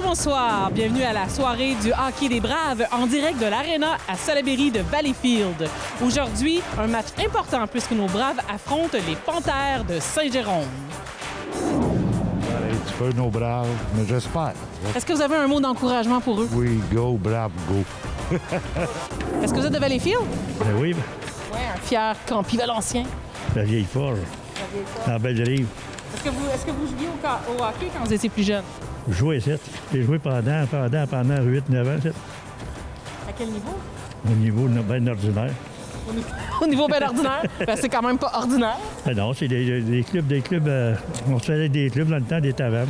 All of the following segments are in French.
Bonsoir, bienvenue à la soirée du hockey des Braves en direct de l'Arena à Salaberry de Valleyfield. Aujourd'hui, un match important puisque nos Braves affrontent les Panthères de Saint-Jérôme. Un petit peu nos Braves, mais j'espère. Est-ce que vous avez un mot d'encouragement pour eux? Oui, go, Braves, go. Est-ce que vous êtes de Valleyfield? Ben oui, Oui, un fier campi valencien. la vieille forge, en Belle-Rive. Est-ce que vous jouiez au hockey quand vous étiez plus jeune? Je jouais ici. J'ai joué pendant 8-9 ans, ici, À quel niveau? au niveau bien ordinaire. Au niveau bien ordinaire? Ben, c'est quand même pas ordinaire. Ben non, c'est des clubs, on se faisait des clubs dans le temps des tavernes.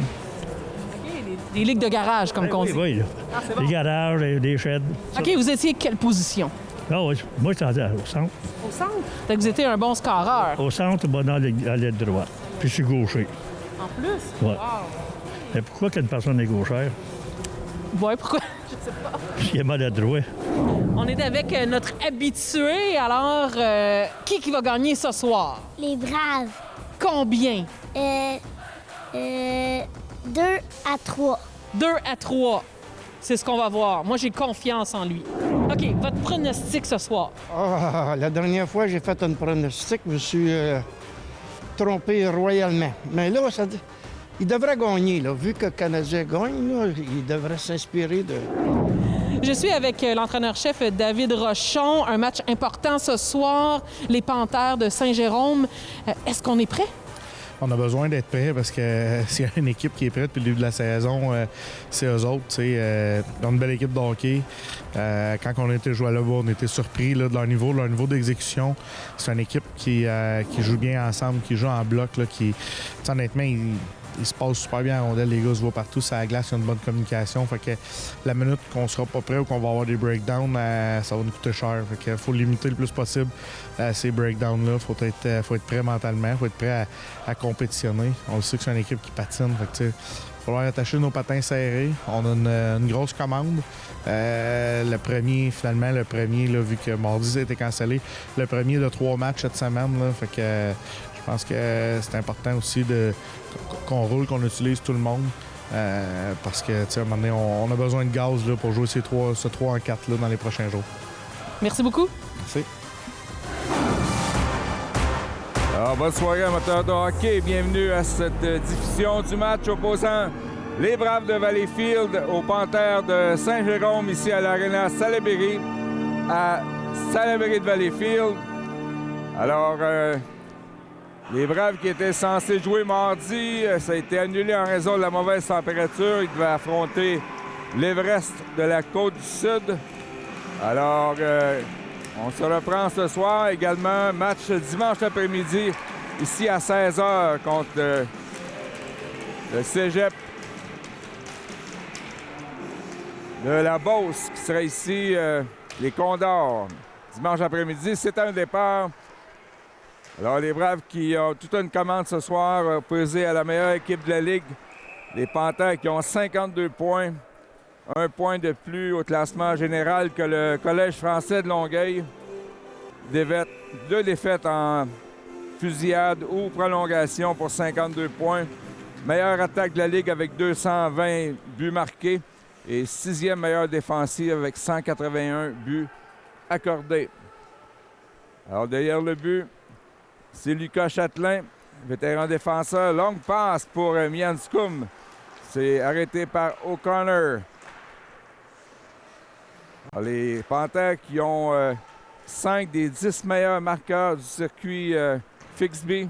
OK, des ligues de garage, comme qu'on Oui, dit. oui, là. Ah, c'est bon. Des garages, des sheds. OK, vous étiez quelle position? Ah oui, moi, j'étais au centre. Au centre? Fait que vous étiez un bon scoreur. Au centre, ben, dans l'aile droite. Puis je suis gaucher. En plus? Ouais. Wow! Mais pourquoi qu'une personne est gauchère? Ouais, pourquoi? Parce qu'il est maladroit. On est avec notre habitué. Alors, qui va gagner ce soir? Les Braves. Combien? 2 à 3. 2-3. C'est ce qu'on va voir. Moi, j'ai confiance en lui. OK, votre pronostic ce soir. Ah, la dernière fois, j'ai fait un pronostic. Je me suis trompé royalement. Mais là, il devrait gagner. Là. Vu que le Canadien gagne, là, il devrait s'inspirer de... Je suis avec l'entraîneur-chef David Rochon. Un match important ce soir. Les Panthères de Saint-Jérôme. Est-ce qu'on est prêt? On a besoin d'être prêt parce que s'il y a une équipe qui est prête depuis le début de la saison, c'est eux autres. Ils ont une belle équipe de hockey. Quand on était joué là-bas, on était surpris là, de leur niveau d'exécution. C'est une équipe qui joue bien ensemble, qui joue en bloc. Là, honnêtement, ils se passent super bien en rondelle. Les gars se voient partout sur la glace, ils ont une bonne communication. Fait que la minute qu'on sera pas prêt ou qu'on va avoir des breakdowns, ça va nous coûter cher. Fait que faut limiter le plus possible ces breakdowns-là. Faut être prêt mentalement, faut être prêt à compétitionner. On le sait que c'est une équipe qui patine. Fait que, il va falloir attacher nos patins serrés. On a une grosse commande. Le premier, là, vu que mardi ça a été cancellé, le premier de 3 matchs cette semaine. Là, fait que je pense que c'est important aussi qu'on roule, qu'on utilise tout le monde. Parce que, à un moment donné, on a besoin de gaz là, pour jouer ce 3 en 4 là, dans les prochains jours. Merci beaucoup. Merci. Alors, bonne soirée, amateurs de hockey. Bienvenue à cette diffusion du match opposant les Braves de Valleyfield aux Panthères de Saint-Jérôme, ici à l'Arena Salaberry, à Salaberry de Valleyfield. Alors, les Braves qui étaient censés jouer mardi, ça a été annulé en raison de la mauvaise température. Ils devaient affronter l'Everest de la Côte-du-Sud. Alors, on se reprend ce soir. Également, match dimanche après-midi, ici à 16h contre le Cégep de la Beauce, qui sera ici, les Condors. Dimanche après-midi, c'est un départ. Alors, les Braves qui ont toute une commande ce soir, opposés à la meilleure équipe de la Ligue. Les Panthères qui ont 52 points. 1 point de plus au classement général que le Collège français de Longueuil. 2 défaites en fusillade ou prolongation pour 52 points. Meilleure attaque de la Ligue avec 220 buts marqués. Et 6e meilleure défensive avec 181 buts accordés. Alors, derrière le but, c'est Lucas Châtelain, vétéran défenseur. Longue passe pour Mianscum. C'est arrêté par O'Connor. Alors, les Panthères qui ont 5 des 10 meilleurs marqueurs du circuit Fixby,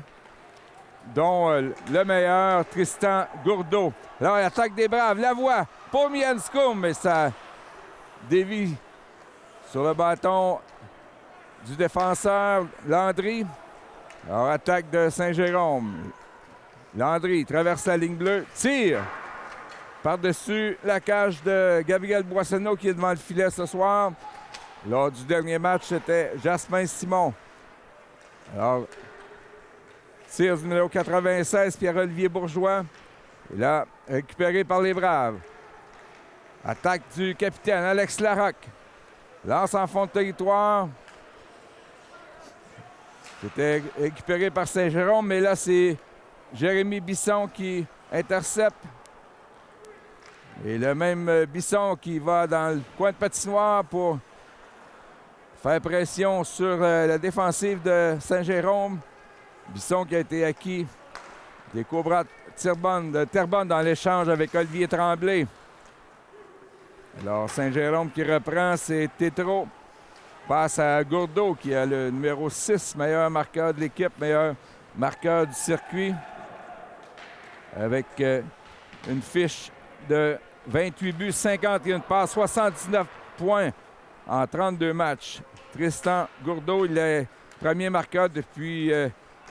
dont le meilleur, Tristan Gourdeau. Alors, l'attaque des Braves, la voie pour Mianscum, mais ça dévie sur le bâton du défenseur Landry. Alors, attaque de Saint-Jérôme. Landry traverse la ligne bleue, tire par-dessus la cage de Gabriel Boissonneau qui est devant le filet ce soir. Lors du dernier match, c'était Jasmin Simon. Alors, tir du numéro 96, Pierre-Olivier Bourgeois. Et là, récupéré par les Braves. Attaque du capitaine Alex Larocque. Lance en fond de territoire. C'était récupéré par Saint-Jérôme, mais là, c'est Jérémy Bisson qui intercepte. Et le même Bisson qui va dans le coin de patinoire pour faire pression sur la défensive de Saint-Jérôme. Bisson qui a été acquis des Cobras de Terrebonne dans l'échange avec Olivier Tremblay. Alors Saint-Jérôme qui reprend, c'est Tétro. Passe à Gourdeau qui a le numéro 6, meilleur marqueur de l'équipe, meilleur marqueur du circuit. Avec une fiche de 28 buts, 51 passes, 79 points en 32 matchs. Tristan Gourdeau, il est premier marqueur depuis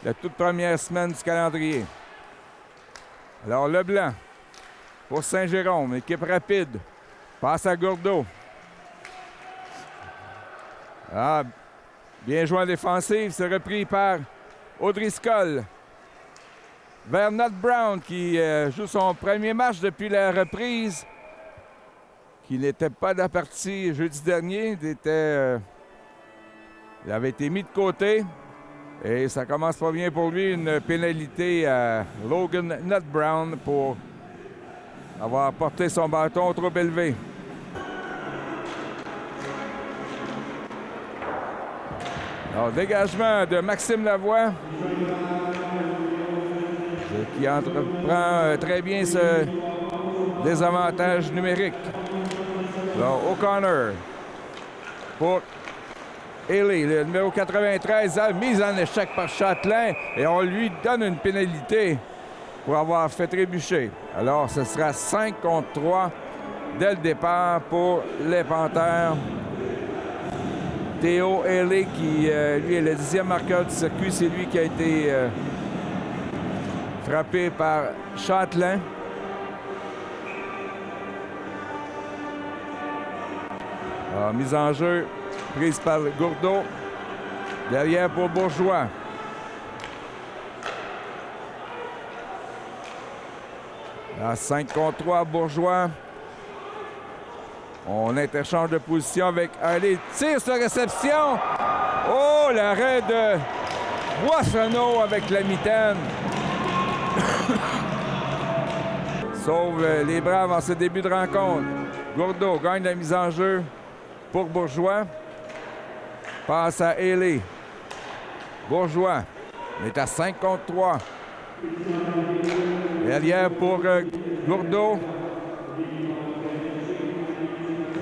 la toute première semaine du calendrier. Alors Leblanc pour Saint-Jérôme, équipe rapide. Passe à Gourdeau. Ah, bien joué en défensive, c'est repris par O'Driscoll. Vers Nut Brown qui joue son premier match depuis la reprise. Qui n'était pas de la partie jeudi dernier. Il avait été mis de côté. Et ça commence pas bien pour lui. Une pénalité à Logan Nut Brown pour avoir porté son bâton trop élevé. Alors, dégagement de Maxime Lavoie. Qui entreprend très bien ce désavantage numérique. Alors, O'Connor pour Haley, le numéro 93, mise en échec par Châtelain et on lui donne une pénalité pour avoir fait trébucher. Alors, ce sera 5 contre 3 dès le départ pour les Panthères. Théo Haley, qui lui est le 10e marqueur du circuit, c'est lui qui a été frappé par Châtelain. Alors, mise en jeu prise par Gourdeau. Derrière pour Bourgeois. À 5 contre 3, Bourgeois. On interchange de position avec Harley. Tire sur réception. Oh, l'arrêt de Boissonneau avec la mitaine. Sauve les Braves en ce début de rencontre. Gourdeau gagne la mise en jeu pour Bourgeois. Passe à Haley. Bourgeois. On est à 5 contre 3. Derrière pour Gourdeau.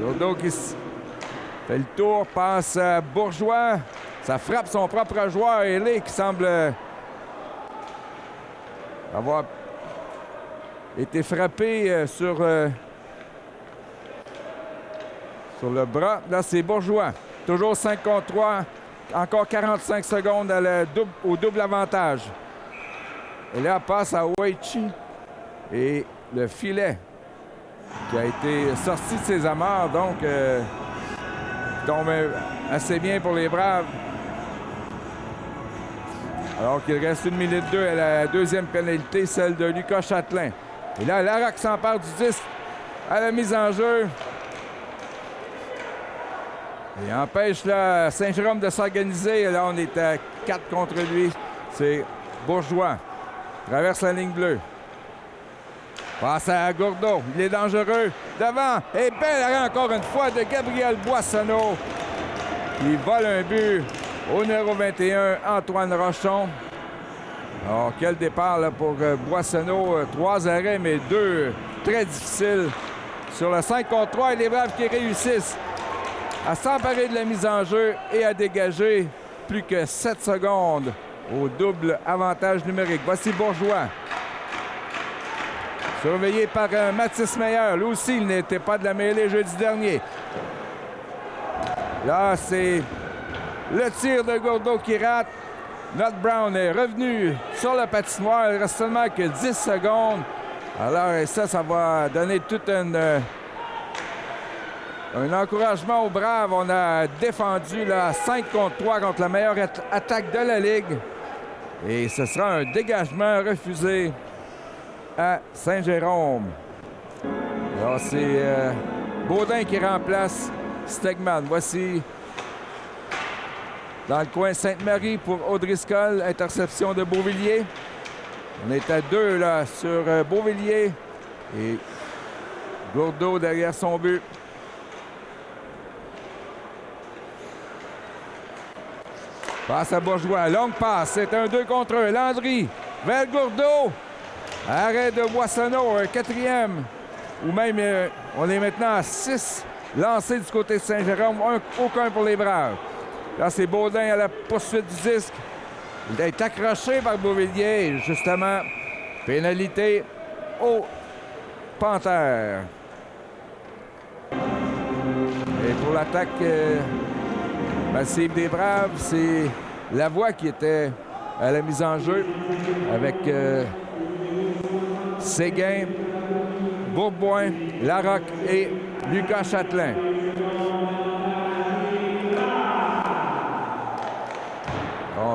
Gourdeau qui fait le tour, passe à Bourgeois. Ça frappe son propre joueur, Haley, qui semble avoir été frappé sur le bras. Là, c'est Bourgeois. Toujours 5 contre 3. Encore 45 secondes au double avantage. Et là, passe à Weichi. Et le filet qui a été sorti de ses amarres. Donc, tombe assez bien pour les Braves. Alors qu'il reste 1 minute 2 à la deuxième pénalité, celle de Lucas Châtelain. Et là, Larocque s'empare du 10 à la mise en jeu. Et empêche là, Saint-Jérôme de s'organiser. Et là, on est à 4 contre lui. C'est Bourgeois. Traverse la ligne bleue. Passe à Gourdeau. Il est dangereux. Devant. Et belle arrêt encore une fois de Gabriel Boissonneau. Il vole un but au numéro 21, Antoine Rochon. Alors, quel départ là, pour Boissonneau. 3 arrêts, mais 2 très difficiles. Sur le 5 contre 3, et les Braves qui réussissent à s'emparer de la mise en jeu et à dégager plus que 7 secondes au double avantage numérique. Voici Bourgeois. Surveillé par Mathis Meyer. Lui aussi, il n'était pas de la mêlée jeudi dernier. Là, c'est le tir de Gourdeau qui rate. Nut Brown est revenu sur la patinoire. Il reste seulement que 10 secondes. Alors, ça va donner tout un encouragement aux Braves. On a défendu là, 5 contre 3 contre la meilleure attaque de la Ligue. Et ce sera un dégagement refusé à Saint-Jérôme. Alors, c'est Baudin qui remplace Stegman. Voici dans le coin Sainte-Marie pour O'Driscoll. Interception de On est à 2 là, sur Beauvillier. Et Gourdeau derrière son but. Passe à Bourgeois. Longue passe. C'est un 2 contre 1. Landry vers Gourdeau. Arrêt de Boissonneau. Un 4e. Ou même, on est maintenant à 6 lancés du côté de Saint-Jérôme. Aucun pour les Braves. Là, c'est Baudin à la poursuite du disque. Il est accroché par Beauvilliers. Justement, pénalité aux Panthères. Et pour l'attaque massive des Braves, c'est Lavoie qui était à la mise en jeu avec Séguin, Bourboin, Larocque et Lucas Châtelain.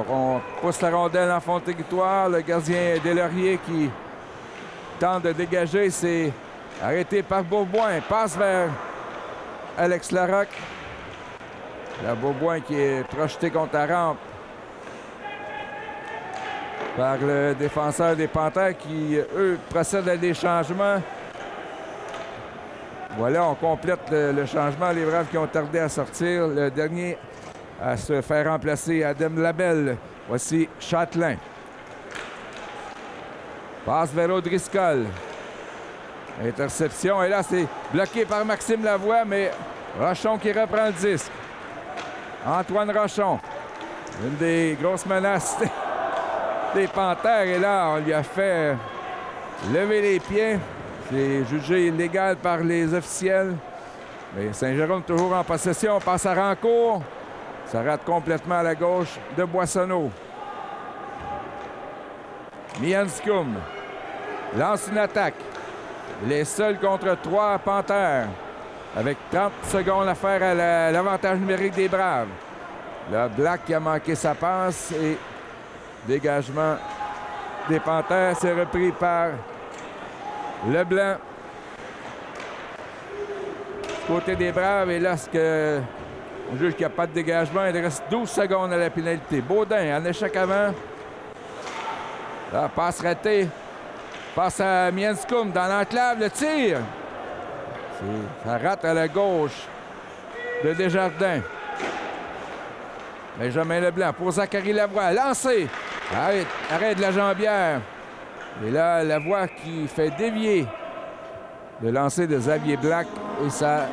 On pousse la rondelle en fond de territoire. Le gardien Delaurier qui tente de dégager. C'est arrêté par Bourboin. Passe vers Alex Larocque. La Bourboin qui est projeté contre la rampe par le défenseur des Panthères qui, eux, procèdent à des changements. Voilà, on complète le changement. Les Braves qui ont tardé à sortir. Le dernier à se faire remplacer Adam Labelle. Voici Châtelain. Passe vers O'Driscoll. Interception. Et là, c'est bloqué par Maxime Lavoie, mais Rochon qui reprend le disque. Antoine Rochon. Une des grosses menaces des Panthères. Et là, on lui a fait lever les pieds. C'est jugé illégal par les officiels. Mais Saint-Jérôme toujours en possession. Passe à Rancourt. Ça rate complètement à la gauche de Boissonneau. Mianscum lance une attaque. Il est seul contre 3 Panthères. Avec 30 secondes à faire à l'avantage numérique des Braves. Le Black qui a manqué sa passe et dégagement des Panthères. C'est repris par Leblanc. Du côté des Braves, et lorsque on juge qu'il n'y a pas de dégagement, il reste 12 secondes à la pénalité. Baudin en échec avant. La passe ratée. Passe à Mianscum dans l'enclave, le tir. Ça rate à la gauche de Desjardins. Benjamin Leblanc pour Zachary Lavoie. Lancé. Arrête de la jambière. Et là, Lavoie qui fait dévier le lancer de Xavier Black. Et ça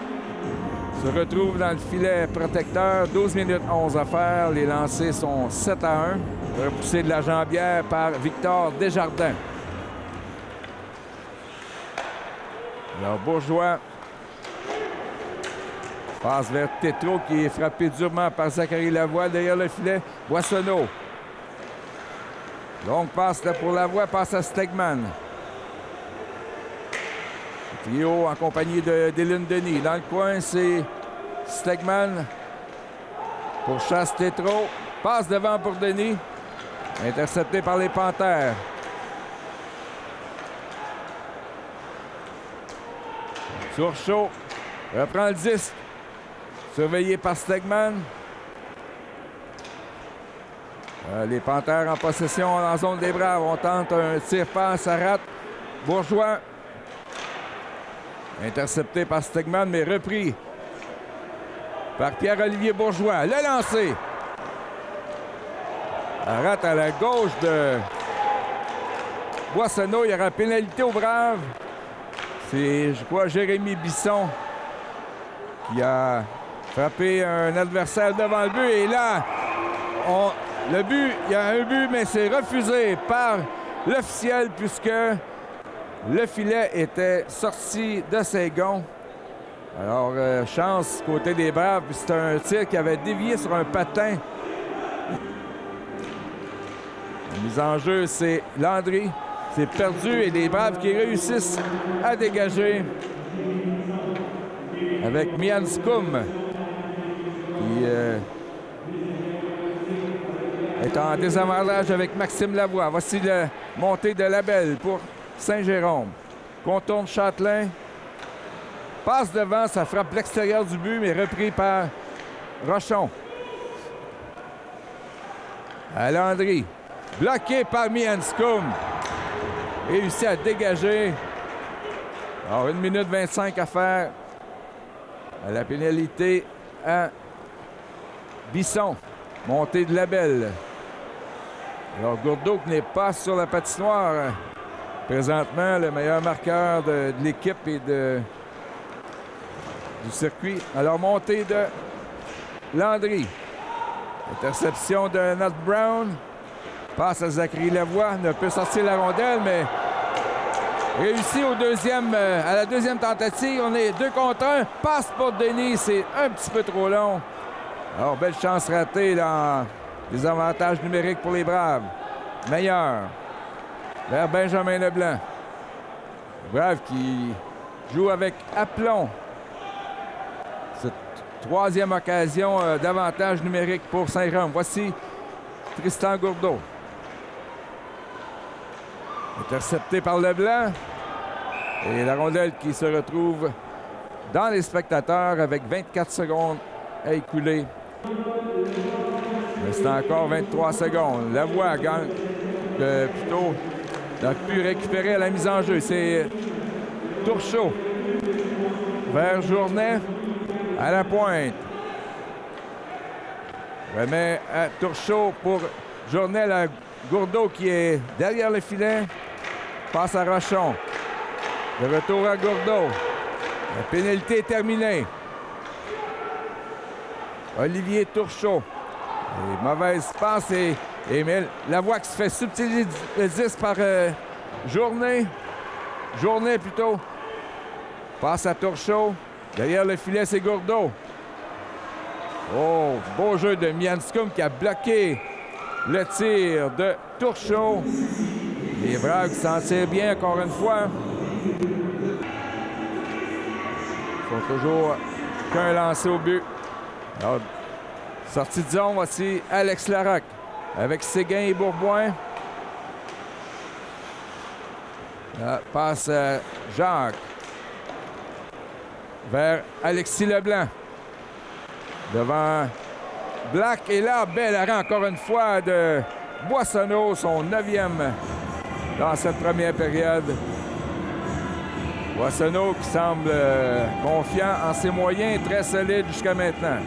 se retrouve dans le filet protecteur. 12 minutes 11 à faire. Les lancers sont 7-1. Repoussé de la jambière par Victor Desjardins. Alors, Bourgeois passe vers Tétro qui est frappé durement par Zachary Lavoie derrière le filet. Boissonneau. Longue passe là pour Lavoie, passe à Stegman. Trio en compagnie de Dylan Denis. Dans le coin, c'est Stegman pour chasse Tétro. Passe devant pour Denis. Intercepté par les Panthères. Turchot reprend le disque. Surveillé par Stegman. Les Panthères en possession en zone des Braves. On tente un tir-passe, ça rate. Bourgeois. Intercepté par Stegman, mais repris par Pierre-Olivier Bourgeois. Le lancer. Ça rate à la gauche de Boissonneau. Il y aura pénalité aux Braves. C'est, je crois, Jérémy Bisson qui a frappé un adversaire devant le but. Et là, le but, il y a un but, mais c'est refusé par l'officiel puisque le filet était sorti de ses gonds. Alors, chance côté des Braves. C'est un tir qui avait dévié sur un patin. La mise en jeu, c'est Landry. C'est perdu et les Braves qui réussissent à dégager avec Mianscum qui est en désavantage avec Maxime Lavoie. Voici la montée de Labelle pour Saint-Jérôme. Contourne Châtelain. Passe devant, ça frappe l'extérieur du but, mais repris par Rochon. À Landry. Bloqué par Mianscum. Réussi à dégager. Alors, 1 minute 25 à faire à la pénalité à Bisson. Montée de Labelle. Alors, Gourdeau qui n'est pas sur la patinoire. Présentement, le meilleur marqueur de l'équipe et du circuit. Alors, montée de Landry. Interception de Nat Brown. Passe à Zachary Lavoie. Ne peut sortir la rondelle, mais réussi à la deuxième tentative. On est 2 contre 1. Passe pour Denis. C'est un petit peu trop long. Alors, belle chance ratée dans les avantages numériques pour les Braves. Meilleur. Vers Benjamin Leblanc. Braves qui joue avec aplomb. Cette 3e occasion d'avantage numérique pour Saint-Rome. Voici Tristan Gourdeau. Intercepté par Leblanc. Et la rondelle qui se retrouve dans les spectateurs avec 24 secondes à écouler. Il reste encore 23 secondes. Lavoie gagne plutôt n'a pu récupérer à la mise en jeu. C'est Turchot vers Journet à la pointe. Remet à Turchot pour Journet. La Gourdeau qui est derrière le filet. Passe à Rochon. De retour à Gourdeau. La pénalité est terminée. Olivier Turchot. Et mauvaise passe et Lavoie qui se fait subtiliser le 10 par Journet. Journet plutôt. Passe à Turchot. Derrière le filet, c'est Gourdeau. Oh, beau jeu de Mianscum qui a bloqué le tir de Turchot. Les Braves qui s'en tirent bien encore une fois. Ils font toujours qu'un lancé au but. Alors, sortie de zone, voici Alex Larocque avec Séguin et Bourboin. Là, passe Jacques vers Alexis Leblanc. Devant Black. Et là, bel arrêt encore une fois de Boissonneau, son 9e dans cette première période. Boissonneau qui semble confiant en ses moyens, très solide jusqu'à maintenant.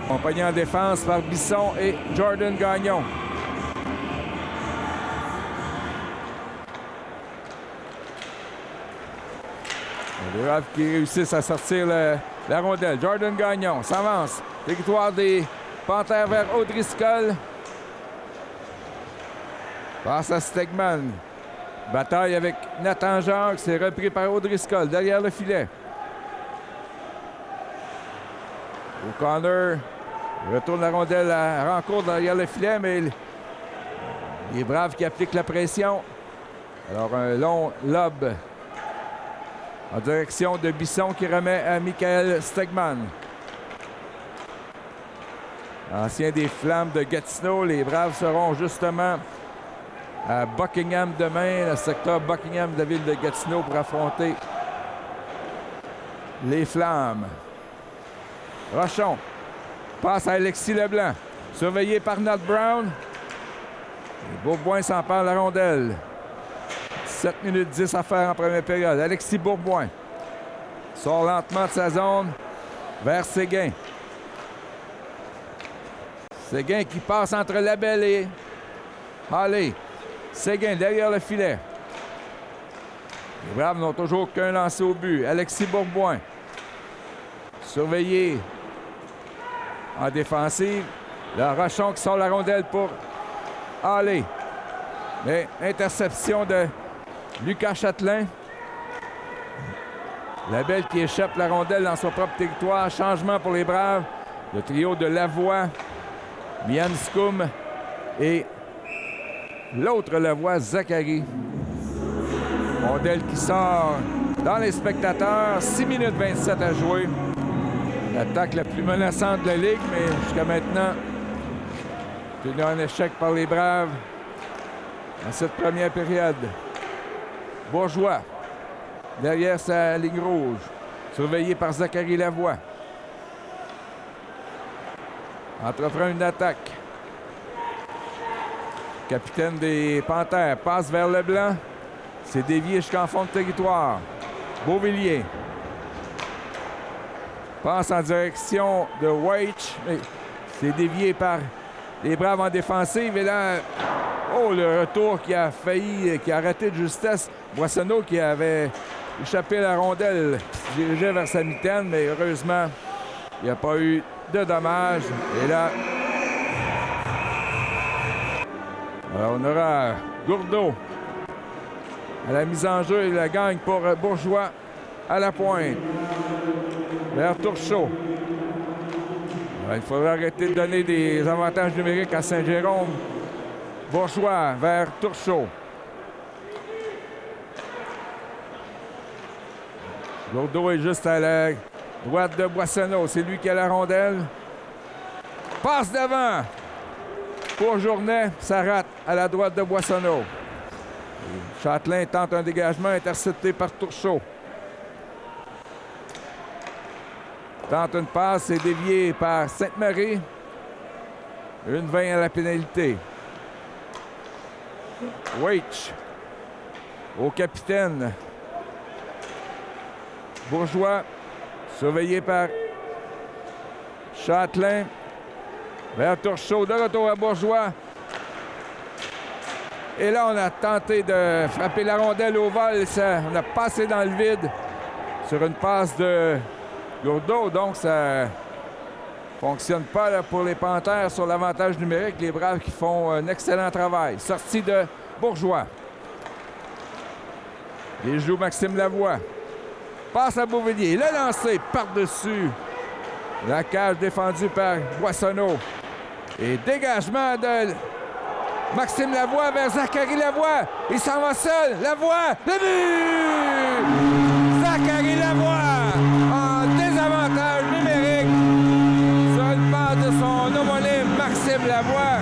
Accompagné en défense par Bisson et Jordan Gagnon. Les Braves qui réussissent à sortir la rondelle. Jordan Gagnon s'avance. Victoire des Panthères vers O'Driscoll. Passe à Stegman. Bataille avec Nathan Jacques. C'est repris par O'Driscoll derrière le filet. O'Connor retourne la rondelle à rencontre derrière le filet, mais les Braves qui appliquent la pression. Alors un long lob en direction de Bisson qui remet à Michael Stegman. Ancien des Flammes de Gatineau, les Braves seront justement à Buckingham demain, le secteur Buckingham de la ville de Gatineau pour affronter les Flammes. Rochon passe à Alexis Leblanc, surveillé par Nat Brown. Et Bourboin s'empare la rondelle. 7 minutes 10 à faire en première période. Alexis Bourboin sort lentement de sa zone vers Séguin. Séguin qui passe entre Labelle et Halley. Séguin derrière le filet. Les Braves n'ont toujours qu'un lancé au but. Alexis Bourboin. Surveillé en défensive. Le Rochon qui sort la rondelle pour Halley. Mais interception de Lucas Châtelain. Labelle qui échappe la rondelle dans son propre territoire. Changement pour les Braves. Le trio de Lavoie, Mianscum et l'autre Lavoie, Zachary. Rondelle qui sort dans les spectateurs. 6 minutes 27 à jouer. L'attaque la plus menaçante de la Ligue, mais jusqu'à maintenant, c'est un échec par les Braves dans cette première période. Bourgeois, derrière sa ligne rouge, surveillé par Zachary Lavoie. Entreprend une attaque. Capitaine des Panthères passe vers Leblanc. C'est dévié jusqu'en fond de territoire. Beauvillier. Passe en direction de Weitch. C'est dévié par les Braves en défensive. Et là, le retour qui a failli, qui a raté de justesse. Boissonneau qui avait échappé la rondelle, qui se dirigeait vers sa mitaine, mais heureusement, il n'y a pas eu de dommages. Et là, alors on aura Gourdeau à la mise en jeu et la gagne pour Bourgeois à la pointe. Vers Turchot. Alors, il faudra arrêter de donner des avantages numériques à Saint-Jérôme. Bourgeois vers Turchot. Gourdeau est juste à la droite de Boissonneau. C'est lui qui a la rondelle. Passe devant pour Journet. Ça rate à la droite de Boissonneau. Châtelain tente un dégagement intercepté par Turchot. Tente une passe, c'est dévié par Sainte-Marie. 1-20 à la pénalité. Weitch au capitaine. Bourgeois, surveillé par Châtelain. Vers Turchot, de retour à Bourgeois. Et là, on a tenté de frapper la rondelle au vol. On a passé dans le vide sur une passe de Gourdeau. Donc, ça fonctionne pas là, pour les Panthères sur l'avantage numérique. Les Braves qui font un excellent travail. Sortie de Bourgeois. Il joue Maxime Lavoie. Passe à Beauvillier. Le lancé par-dessus la cage défendue par Boissonneau. Et dégagement de Maxime Lavoie vers Zachary Lavoie. Il s'en va seul. Lavoie. Le but! Zachary Lavoie en désavantage numérique sur une passe de son homonyme Maxime Lavoie.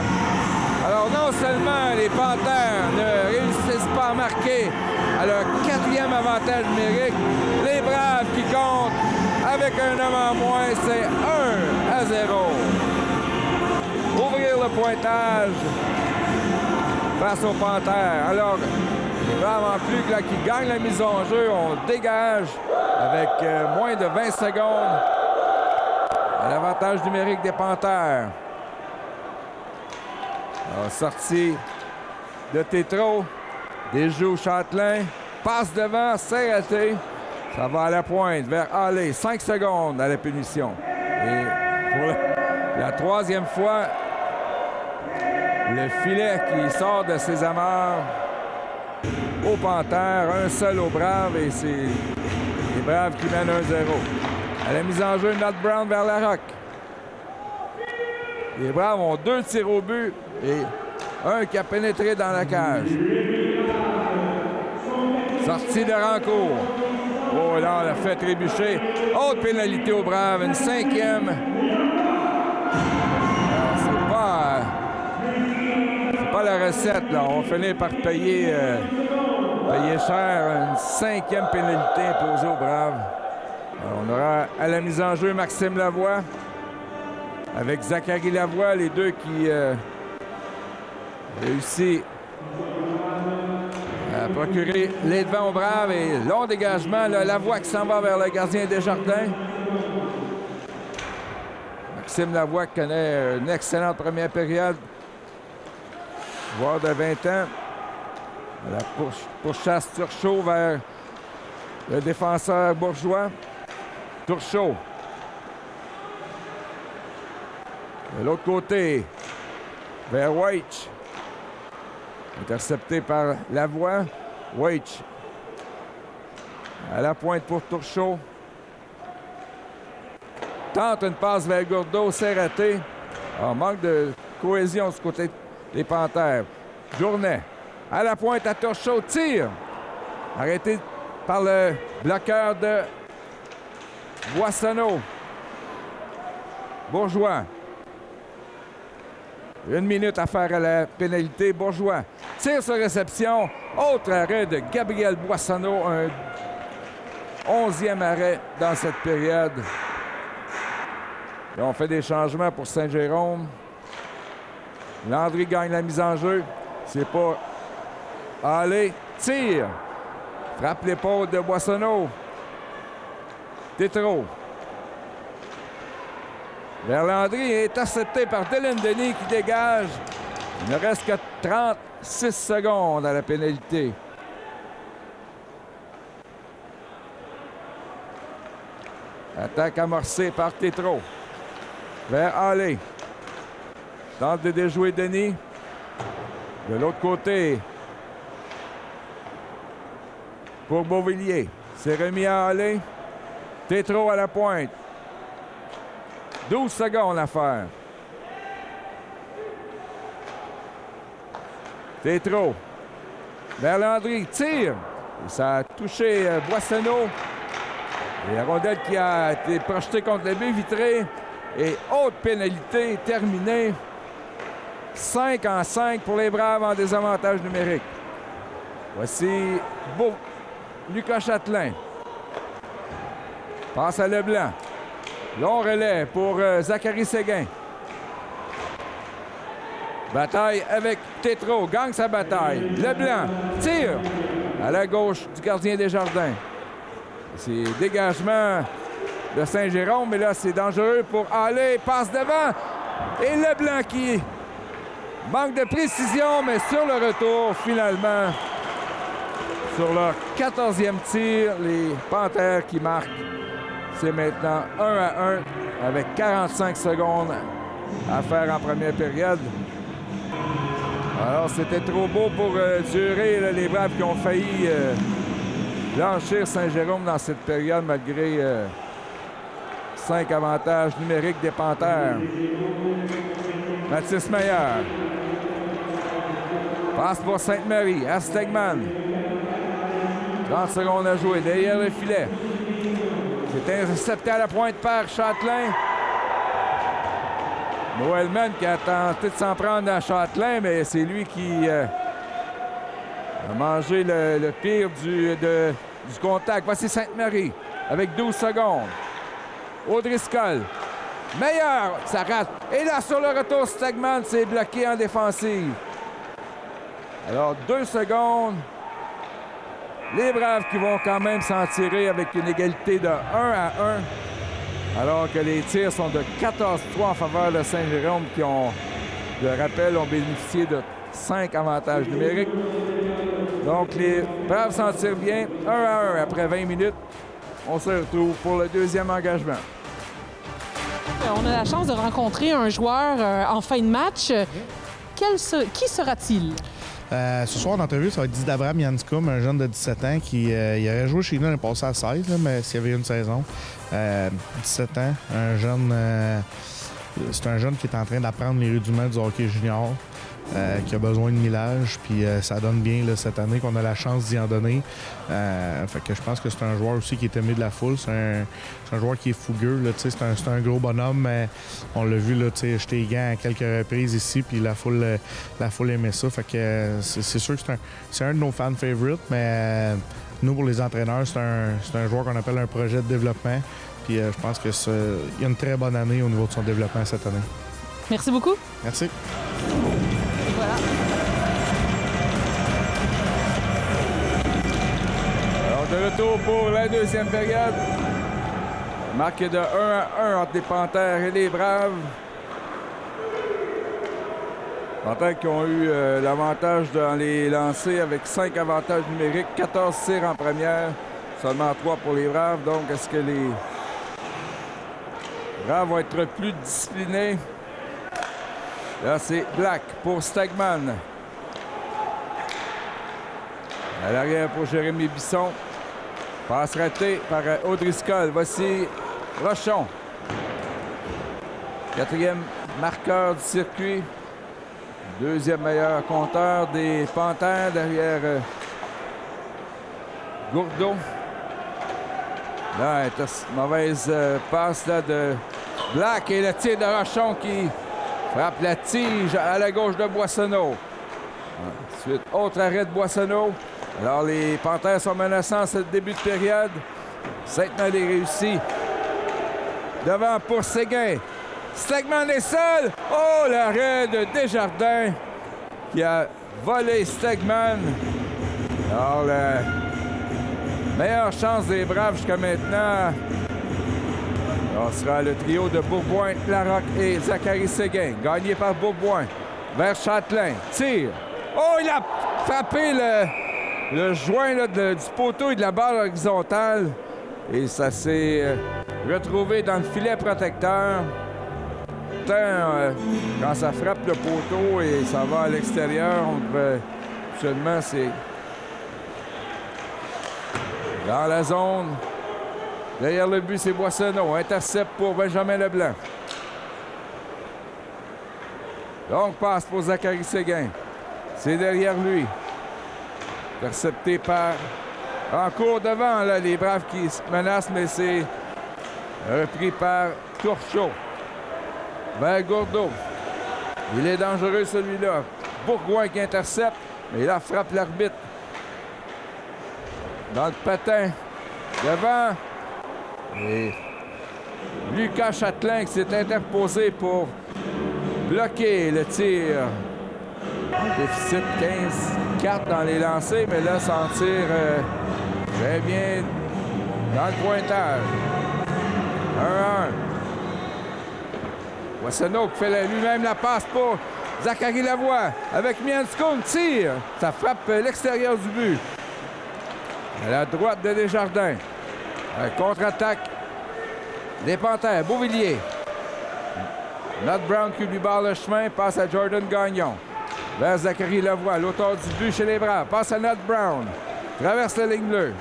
Alors non seulement les Panthères ne réussissent pas à marquer à leur 4e avantage numérique, les Braves qui comptent avec un homme en moins, c'est 1-0. Ouvrir le pointage face aux Panthères. Alors, les Braves en plus là, qui gagnent la mise en jeu, on dégage avec moins de 20 secondes à l'avantage numérique des Panthères. Alors, sortie de Tétrault, déjoue Châtelain, passe devant, c'est raté. Ça va à la pointe vers Halley. 5 secondes à la punition. Et pour la 3e fois, le filet qui sort de ses amarres aux Panthères. Un seul aux Braves et c'est les Braves qui mènent 1-0. À la mise en jeu, Matt Brown vers la Roque. Les Braves ont 2 tirs au but et un qui a pénétré dans la cage. Sortie de Rancourt. Oh là, on a fait trébucher. Autre pénalité aux Braves, une 5e. C'est pas la recette, là. On finit par payer cher. Une 5e pénalité imposée aux Braves. Alors, on aura à la mise en jeu Maxime Lavoie avec Zachary Lavoie, les deux qui réussissent à procurer les devants aux Braves. Et long dégagement, là, Lavoie qui s'en va vers le gardien Desjardins. Maxime Lavoie qui connaît une excellente première période. Joueur de 20 ans. La pourchasse Turchot vers le défenseur Bourgeois. Turchot. De l'autre côté, vers Weitch. Intercepté par Lavoie. Weitch. À la pointe pour Turchot. Tente une passe vers Gourdeau, c'est raté. Alors, manque de cohésion du côté des Panthères. Journet. À la pointe à Turchot. Tire. Arrêté par le bloqueur de Boissonneau. Bourgeois. 1 minute à faire à la pénalité. Bourgeois. Tire sur réception. Autre arrêt de Gabriel Boissonneau. Un 11e arrêt dans cette période. Et on fait des changements pour Saint-Jérôme. Landry gagne la mise en jeu. C'est pas Allez, tire. Frappe l'épaule de Boissonneau. Tétrault. Vers Landry est intercepté par Dylan Denis qui dégage. Il ne reste que 36 secondes à la pénalité. Attaque amorcée par Tétrault. Vers Halley. Tente de déjouer Denis. De l'autre côté, pour Beauvillier. C'est remis à Halley. Tétrault à la pointe. 12 secondes à faire. Tétrault. Vers Landry. Tire. Et ça a touché Boissonneau. Et la rondelle qui a été projetée contre le but vitré. Et haute pénalité terminée. 5-5 pour les Braves en désavantage numérique. Voici Lucas Châtelain. Passe à Leblanc. Long relais pour Zachary Séguin. Bataille avec Tétrault. Gagne sa bataille. Leblanc tire à la gauche du gardien Desjardins. C'est dégagement de Saint-Jérôme, mais là, c'est dangereux pour Halley. Passe devant. Et Leblanc qui manque de précision, mais sur le retour, finalement, sur leur 14e tir, les Panthères qui marquent. C'est maintenant 1-1 avec 45 secondes à faire en première période. Alors, c'était trop beau pour durer. Là, les Braves qui ont failli blanchir Saint-Jérôme dans cette période malgré 5 avantages numériques des Panthères. Mathis Meyer. Passe pour Sainte-Marie à Stegman. 30 secondes à jouer derrière le filet. C'est intercepté à la pointe par Châtelain. Noëlman qui a tenté de s'en prendre à Châtelain, mais c'est lui qui a mangé le pire du contact. Voici Sainte-Marie avec 12 secondes. O'Driscoll. Meilleur, ça rate. Et là, sur le retour, Stegman s'est bloqué en défensive. Alors, 2 secondes. Les Braves qui vont quand même s'en tirer avec une égalité de 1-1. Alors que les tirs sont de 14-3 en faveur de Saint-Jérôme qui ont, je le rappelle, ont bénéficié de 5 avantages numériques. Donc, les Braves s'en tirent bien. 1-1 après 20 minutes. On se retrouve pour le deuxième engagement. On a la chance de rencontrer un joueur en fin de match. Qui sera-t-il? Ce soir, en entrevue, ça va être Didabram Yanskum, un jeune de 17 ans qui il aurait joué chez nous l'année passée à 16, là, mais s'il y avait une saison. 17 ans, un jeune... c'est un jeune qui est en train d'apprendre les rudiments du hockey junior, qui a besoin de millage, puis ça donne bien là, cette année qu'on a la chance d'y en donner. Fait que je pense que c'est un joueur aussi qui est aimé de la foule. C'est un joueur qui est fougueux. Là, c'est un gros bonhomme, mais on l'a vu là, jeter les gants à quelques reprises ici, puis la foule aimait ça. Fait que c'est sûr que c'est un de nos fan favorites, mais nous, pour les entraîneurs, c'est un joueur qu'on appelle un projet de développement. Puis je pense qu'il y a une très bonne année au niveau de son développement cette année. Merci beaucoup. Merci. Voilà. Alors, de retour pour la deuxième période. Marque de 1-1 entre les Panthères et les Braves. Panthères qui ont eu l'avantage dans les lancers avec 5 avantages numériques, 14 tirs en première, seulement 3 pour les Braves. Donc, est-ce que les Braves vont être plus disciplinés? Là, c'est Black pour Stegman. À l'arrière pour Jérémy Bisson. Passe ratée par O'Driscoll. Voici Rochon. 4e marqueur du circuit. 2e meilleur compteur des Panthères derrière Gourdeau. Là, une mauvaise passe là, de Black et le tir de Rochon qui frappe la tige à la gauche de Boissonneau. Ensuite, autre arrêt de Boissonneau. Alors, les Panthères sont menaçants ce début de période. Sainte-Marie réussit. Devant pour Séguin. Stegman est seul. Oh, l'arrêt de Desjardins qui a volé Stegman. Alors, la meilleure chance des Braves jusqu'à maintenant Ce sera le trio de Bourboin, Larocque et Zachary Séguin. Gagné par Bourboin. Vers Châtelain. Tire. Oh, il a frappé le joint là, du poteau et de la barre horizontale. Et ça s'est retrouvé dans le filet protecteur. Quand ça frappe le poteau et ça va à l'extérieur, actuellement, c'est dans la zone. Derrière le but, c'est Boissonneau. Intercept pour Benjamin Leblanc. Donc, passe pour Zachary Séguin. C'est derrière lui. Intercepté par... En cours devant, là, les Braves qui se menacent, mais c'est repris par Turchot. Vers Gourdeau. Il est dangereux, celui-là. Bourgoin qui intercepte, mais là, frappe l'arbitre. Dans le patin. Devant. Et Lucas Châtelain qui s'est interposé pour bloquer le tir. Déficit 15-4 dans les lancers, mais là, s'en tire très bien dans le pointage. 1-1. Boissonneau qui fait lui-même la passe pour Zachary Lavoie avec Mianskoun. Tire. Ça frappe l'extérieur du but. À la droite de Desjardins. Un contre-attaque des Panthères. Beauvillier. Nat Brown qui lui barre le chemin. Passe à Jordan Gagnon. Vers Zachary Lavoie, l'auteur du but chez les Braves. Passe à Nat Brown. Traverse la ligne bleue.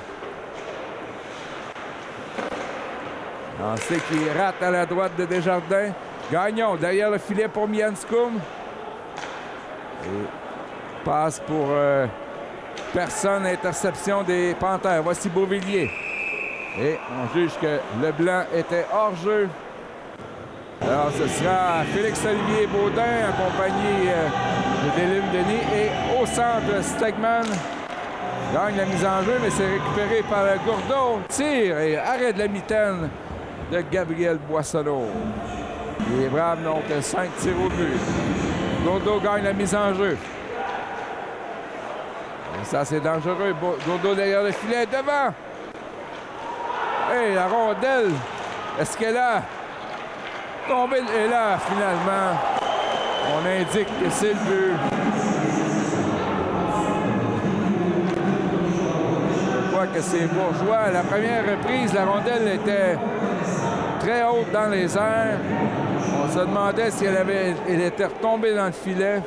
On sait qu'il rate à la droite de Desjardins. Gagnon derrière le filet pour Mianskoun. Et passe pour personne. Interception des Panthères. Voici Beauvillier. Et on juge que Leblanc était hors jeu. Alors ce sera Félix-Olivier Baudin accompagné de Délim Denis. Et au centre, Stegman gagne la mise en jeu, mais c'est récupéré par Gourdeau. Tire et arrêt de la mitaine de Gabriel Boissonneau. Les Braves n'ont que 5 tirs au but. Gourdeau gagne la mise en jeu. Et ça, c'est dangereux. Gourdeau derrière le filet, devant. Et la rondelle, est-ce qu'elle a tombé? Et là, finalement, on indique que c'est le but. Je crois que c'est Bourgeois. À la première reprise, la rondelle était très haute dans les airs. On se demandait si elle était retombée dans le filet.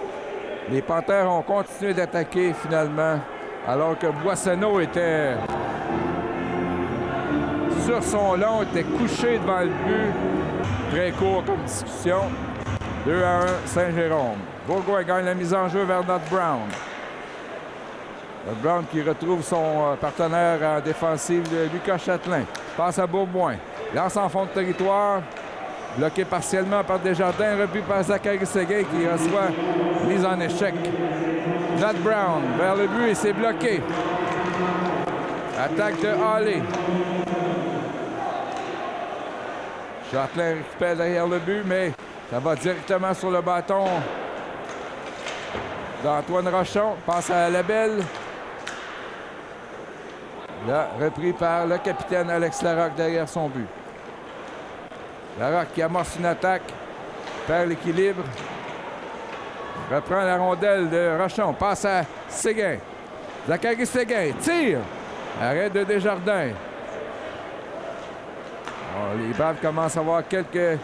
Les Panthères ont continué d'attaquer finalement, alors que Boissonneau était sur son long, était couché devant le but. Très court comme discussion. 2-1, Saint-Jérôme. Bourgoin gagne la mise en jeu vers Nat Brown. Nat Brown qui retrouve son partenaire en défensive, Lucas Châtelain. Passe à Bourgoin. Lance en fond de territoire. Bloqué partiellement par Desjardins. Repris par Zachary Séguin qui reçoit mise en échec. Nat Brown vers le but et c'est bloqué. Attaque de Halley. Châtelain récupère derrière le but, mais ça va directement sur le bâton d'Antoine Rochon. Passe à Labelle. Là, repris par le capitaine Alex Larocque derrière son but. Larocque qui amorce une attaque, perd l'équilibre. Reprend la rondelle de Rochon. Passe à Séguin. Zachary Séguin tire. Arrêt de Desjardins. Bon, les Braves commencent à avoir quelques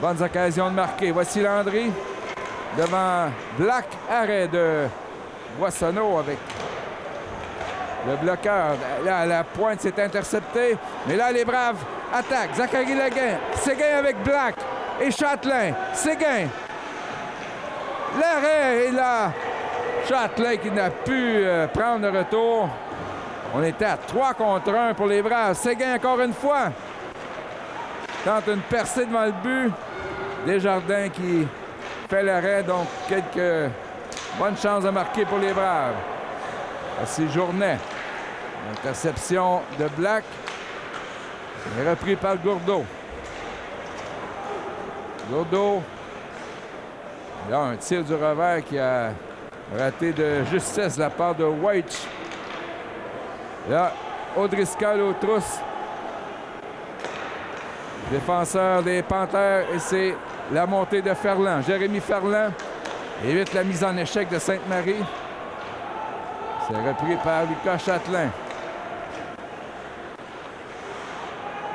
bonnes occasions de marquer. Voici Landry devant Black. Arrêt de Boissonneau avec le bloqueur. Là, la pointe s'est interceptée. Mais là, les Braves attaquent. Zachary Séguin avec Black et Châtelain. Séguin. L'arrêt est là. Châtelain qui n'a pu prendre le retour. On était à 3 contre 1 pour les Braves. Séguin encore une fois. Tente une percée devant le but. Desjardins qui fait l'arrêt. Donc, quelques bonnes chances de marquer pour les Braves. Voici Journet. Interception de Black. Et repris par Gourdeau. Gourdeau. Là, un tir du revers qui a raté de justesse de la part de White. Là, Audriscal aux trousses. défenseur des Panthères, et c'est la montée de Ferland. Jérémy Ferland évite la mise en échec de Sainte-Marie. C'est repris par Lucas Chatelain.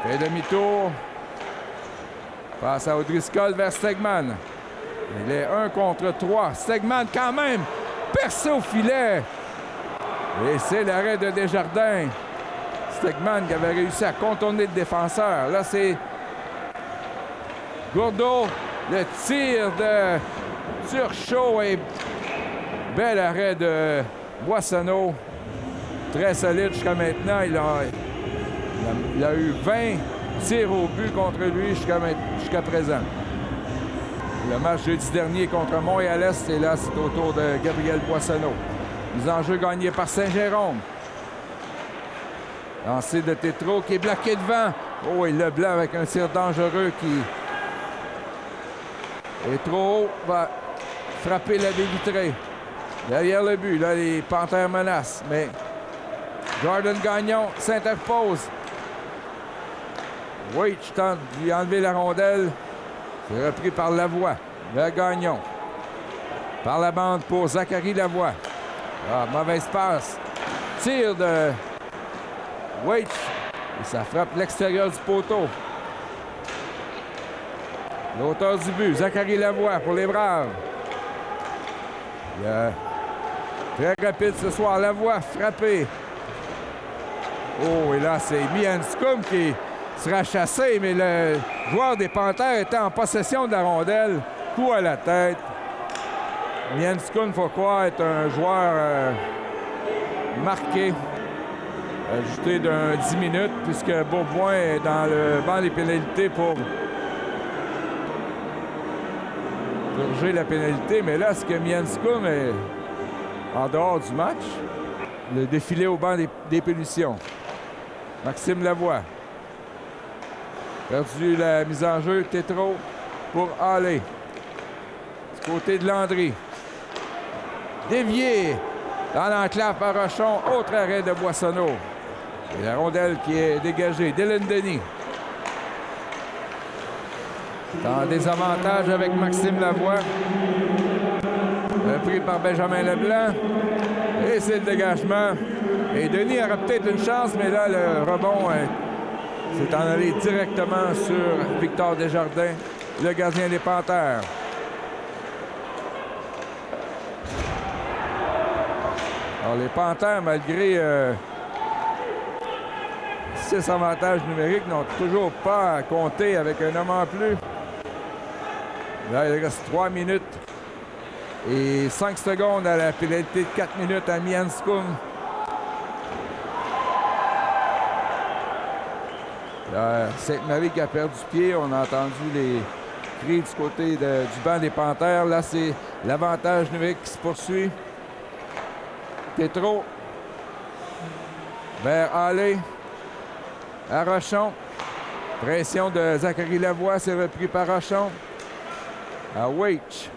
Fait demi-tour. Passe à O'Driscoll vers Stegman. Il est 1 contre 3. Stegman quand même percé au filet. Et c'est l'arrêt de Desjardins. Stegman qui avait réussi à contourner le défenseur. Là, c'est Gourdeau. Le tir de Turchot et bel arrêt de Boissonneau. Très solide jusqu'à maintenant. Il a eu 20 tirs au but contre lui jusqu'à présent. Le match jeudi dernier contre Montréal-Est, et là, c'est au tour de Gabriel Boissonneau. Mise en jeu gagnée par Saint-Jérôme. Lancé de Tétrault qui est bloqué devant. Oh, et Leblanc avec un tir dangereux qui est trop haut, va frapper la baie vitrée. Derrière le but, là, les Panthères menacent, mais Jordan Gagnon s'interpose. Waitch tente de lui enlever la rondelle. C'est repris par Lavoie. Le Gagnon. Par la bande pour Zachary Lavoie. Ah, mauvaise passe. Tir de Waitch. Et ça frappe l'extérieur du poteau. L'auteur du but, Zachary Lavoie pour les Braves. Très rapide ce soir. Lavoie frappé. Oh, et là, c'est Mianscum qui sera chassé, mais le joueur des Panthères était en possession de la rondelle. Coup à la tête. Mianscum, il faut croire, est un joueur marqué. Ajouté d'un 10 minutes, puisque Beaubois est dans le banc des pénalités pour purger la pénalité. Mais là, ce que Mianscum est en dehors du match, le défilé au banc des punitions. Maxime Lavoie. Perdu la mise en jeu. Tétrault pour Halley. Du côté de Landry. Dévié dans l'enclave par Rochon. Autre arrêt de Boissonneau. Et la rondelle qui est dégagée. Dylan Denis. En désavantage avec Maxime Lavoie. Repris par Benjamin Leblanc. Et c'est le dégagement. Et Denis aura peut-être une chance, mais là, le rebond s'est en allé directement sur Victor Desjardins, le gardien des Panthères. Alors, les Panthères, malgré 6 avantages numériques, n'ont toujours pas compté avec un homme en plus. Là, il reste 3 minutes et 5 secondes à la pénalité de 4 minutes à Mianscum. Sainte-Marie qui a perdu pied. On a entendu les cris du côté du banc des Panthères. Là, c'est l'avantage numérique qui se poursuit. Tétrault vers Halley. À Rochon. Pression de Zachary Lavoie. C'est repris par Rochon. À Waitch.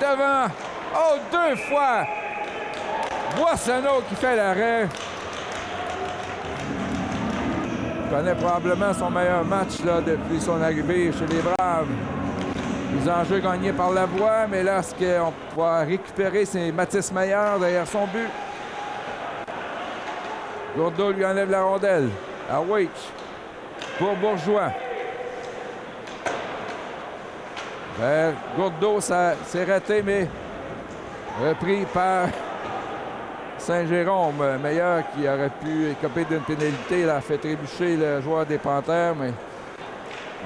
Devant. Oh, 2 fois. Boissonneau qui fait l'arrêt. Il connaît probablement son meilleur match là, depuis son arrivée chez les Braves. Les enjeux gagnés par Lavoie, mais là, ce qu'on va récupérer, c'est Mathis Maillard derrière son but. Gourdeau lui enlève la rondelle. À Waitch. Pour Bourgeois. Vers Gourdeau, ça s'est raté, mais repris par Saint-Jérôme. Meilleur qui aurait pu écoper d'une pénalité. Il a fait trébucher le joueur des Panthères, mais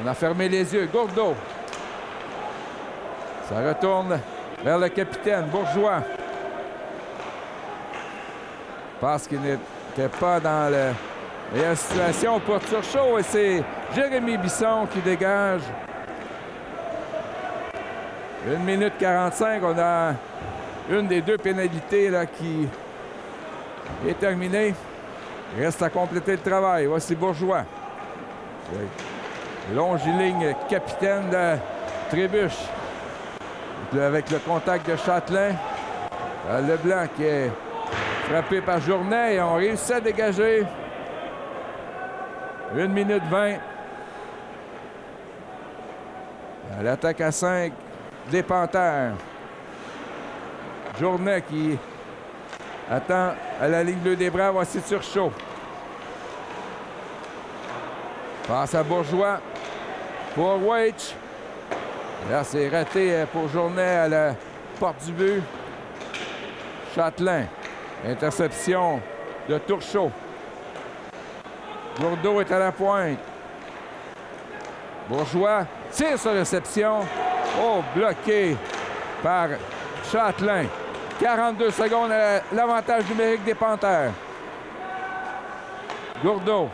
on a fermé les yeux. Gourdeau. Ça retourne vers le capitaine Bourgeois. Parce qu'il n'était pas dans la meilleure situation pour Turchot. Et c'est Jérémy Bisson qui dégage. 1 minute 45. On a une des 2 pénalités là, qui est terminée. Il reste à compléter le travail. Voici Bourgeois. Longiligne capitaine de Trébuche. Avec le contact de Chatelain. Leblanc qui est frappé par Journet et on réussit à dégager. 1 minute 20. À l'attaque à 5 des Panthères. Journet qui attend à la ligne bleue des Braves. Voici Turchot. Passe à Bourgeois pour Weitch. Là, c'est raté pour Journet à la porte du but. Châtelain. Interception de Turchot. Gourdeau est à la pointe. Bourgeois tire sur réception. Oh, bloqué par Châtelain. 42 secondes à l'avantage numérique des Panthères. Gourdeau.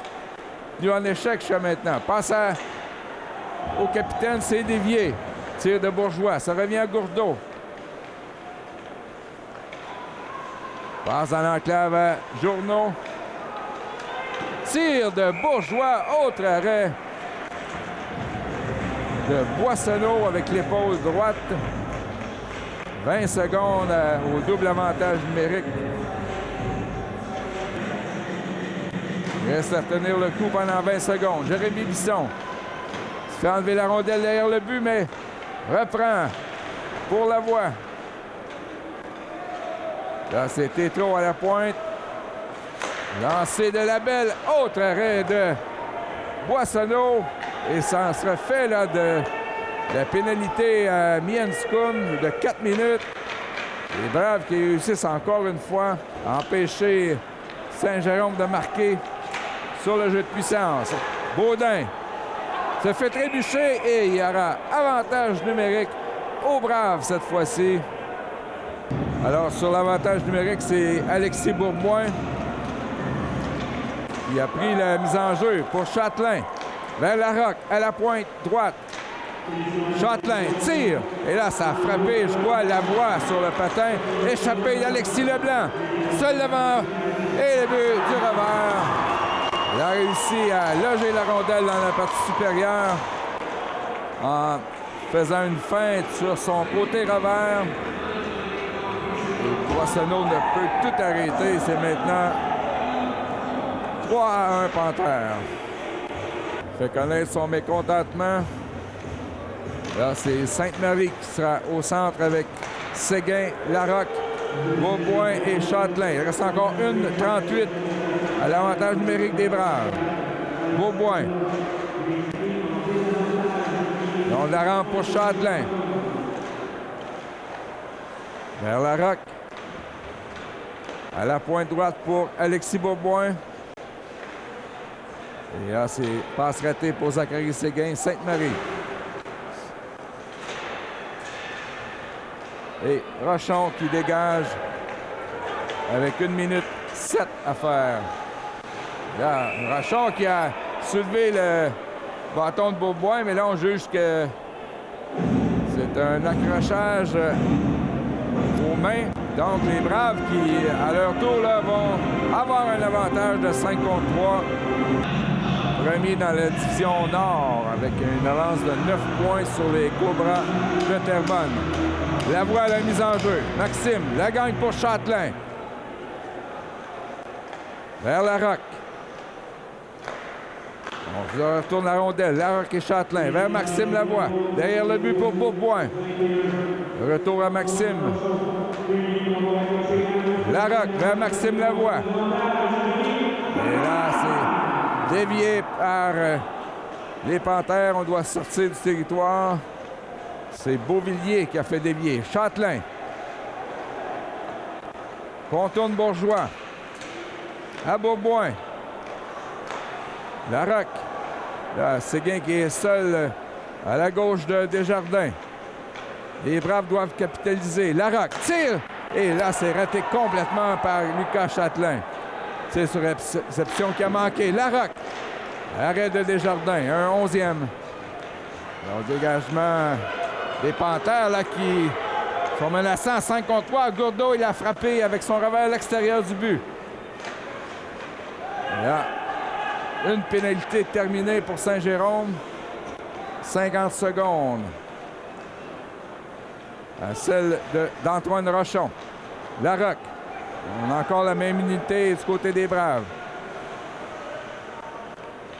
Venu en échec jusqu'à maintenant. Passe au capitaine, c'est dévié. Tir de Bourgeois. Ça revient à Gourdeau. Passe dans l'enclave à Journeau. Tir de Bourgeois. Autre arrêt de Boissonneau avec l'épaule droite. 20 secondes au double avantage numérique. Il reste à tenir le coup pendant 20 secondes. Jérémy Bisson se fait enlever la rondelle derrière le but, mais reprend pour Lavoie. Là, c'était trop à la pointe. Lancé de la belle. Autre arrêt de Boissonneau. Et ça en sera fait là, de la pénalité à Mienskum de 4 minutes. Les Braves qui réussissent encore une fois à empêcher Saint-Jérôme de marquer sur le jeu de puissance. Baudin se fait trébucher et il y aura avantage numérique aux Braves cette fois-ci. Alors sur l'avantage numérique, c'est Alexis Bourboin qui a pris la mise en jeu pour Châtelain. Vers Larocque, à la pointe droite. Châtelain tire. Et là, ça a frappé, je crois, Lavoie sur le patin. Échappé d'Alexis Leblanc. Seul devant. Et le but du revers. Il a réussi à loger la rondelle dans la partie supérieure en faisant une feinte sur son côté revers. Et Boissonneau ne peut tout arrêter. C'est maintenant 3-1 Panthères. Fait connaître son mécontentement. Là, c'est Sainte-Marie qui sera au centre avec Séguin, Larocque, Bourboin et Châtelain. Il reste encore 1:38 à l'avantage numérique des Braves. Bourboin. On la rend pour Châtelain. Vers Larocque. À la pointe droite pour Alexis Bourboin. Et là, c'est passe ratée pour Zachary Séguin, Sainte-Marie. Et Rochon qui dégage avec 1 minute 7 à faire. Là, Rochon qui a soulevé le bâton de Bourboin, mais là, on juge que c'est un accrochage aux mains. Donc, les Braves qui, à leur tour, là, vont avoir un avantage de 5 contre 3. Premier dans la division Nord avec une avance de 9 points sur les Cobras de Terrebonne. Lavoie à la mise en jeu. Maxime, la gagne pour Châtelain. Vers Larocque. On retourne la rondelle. Larocque et Châtelain. Vers Maxime Lavoie. Derrière le but pour Bourboin. Retour à Maxime. Larocque vers Maxime Lavoie. Et là, c'est dévié par les Panthères. On doit sortir du territoire. C'est Beauvillier qui a fait dévier. Châtelain. Contourne Bourgeois. À Bourboin. Larocque. Là, Séguin qui est seul à la gauche de Desjardins. Les Braves doivent capitaliser. Larocque tire. Et là, c'est raté complètement par Lucas Châtelain. C'est sur réception qui a manqué. Larocque. Arrêt de Desjardins. Un 11e. Le dégagement des Panthères là, qui sont menaçants à 5 contre 3. Gourdeau, il a frappé avec son revers à l'extérieur du but. Et là, une pénalité terminée pour Saint-Jérôme. 50 secondes. À celle d'Antoine Rochon. Larocque. On a encore la même unité du côté des Braves.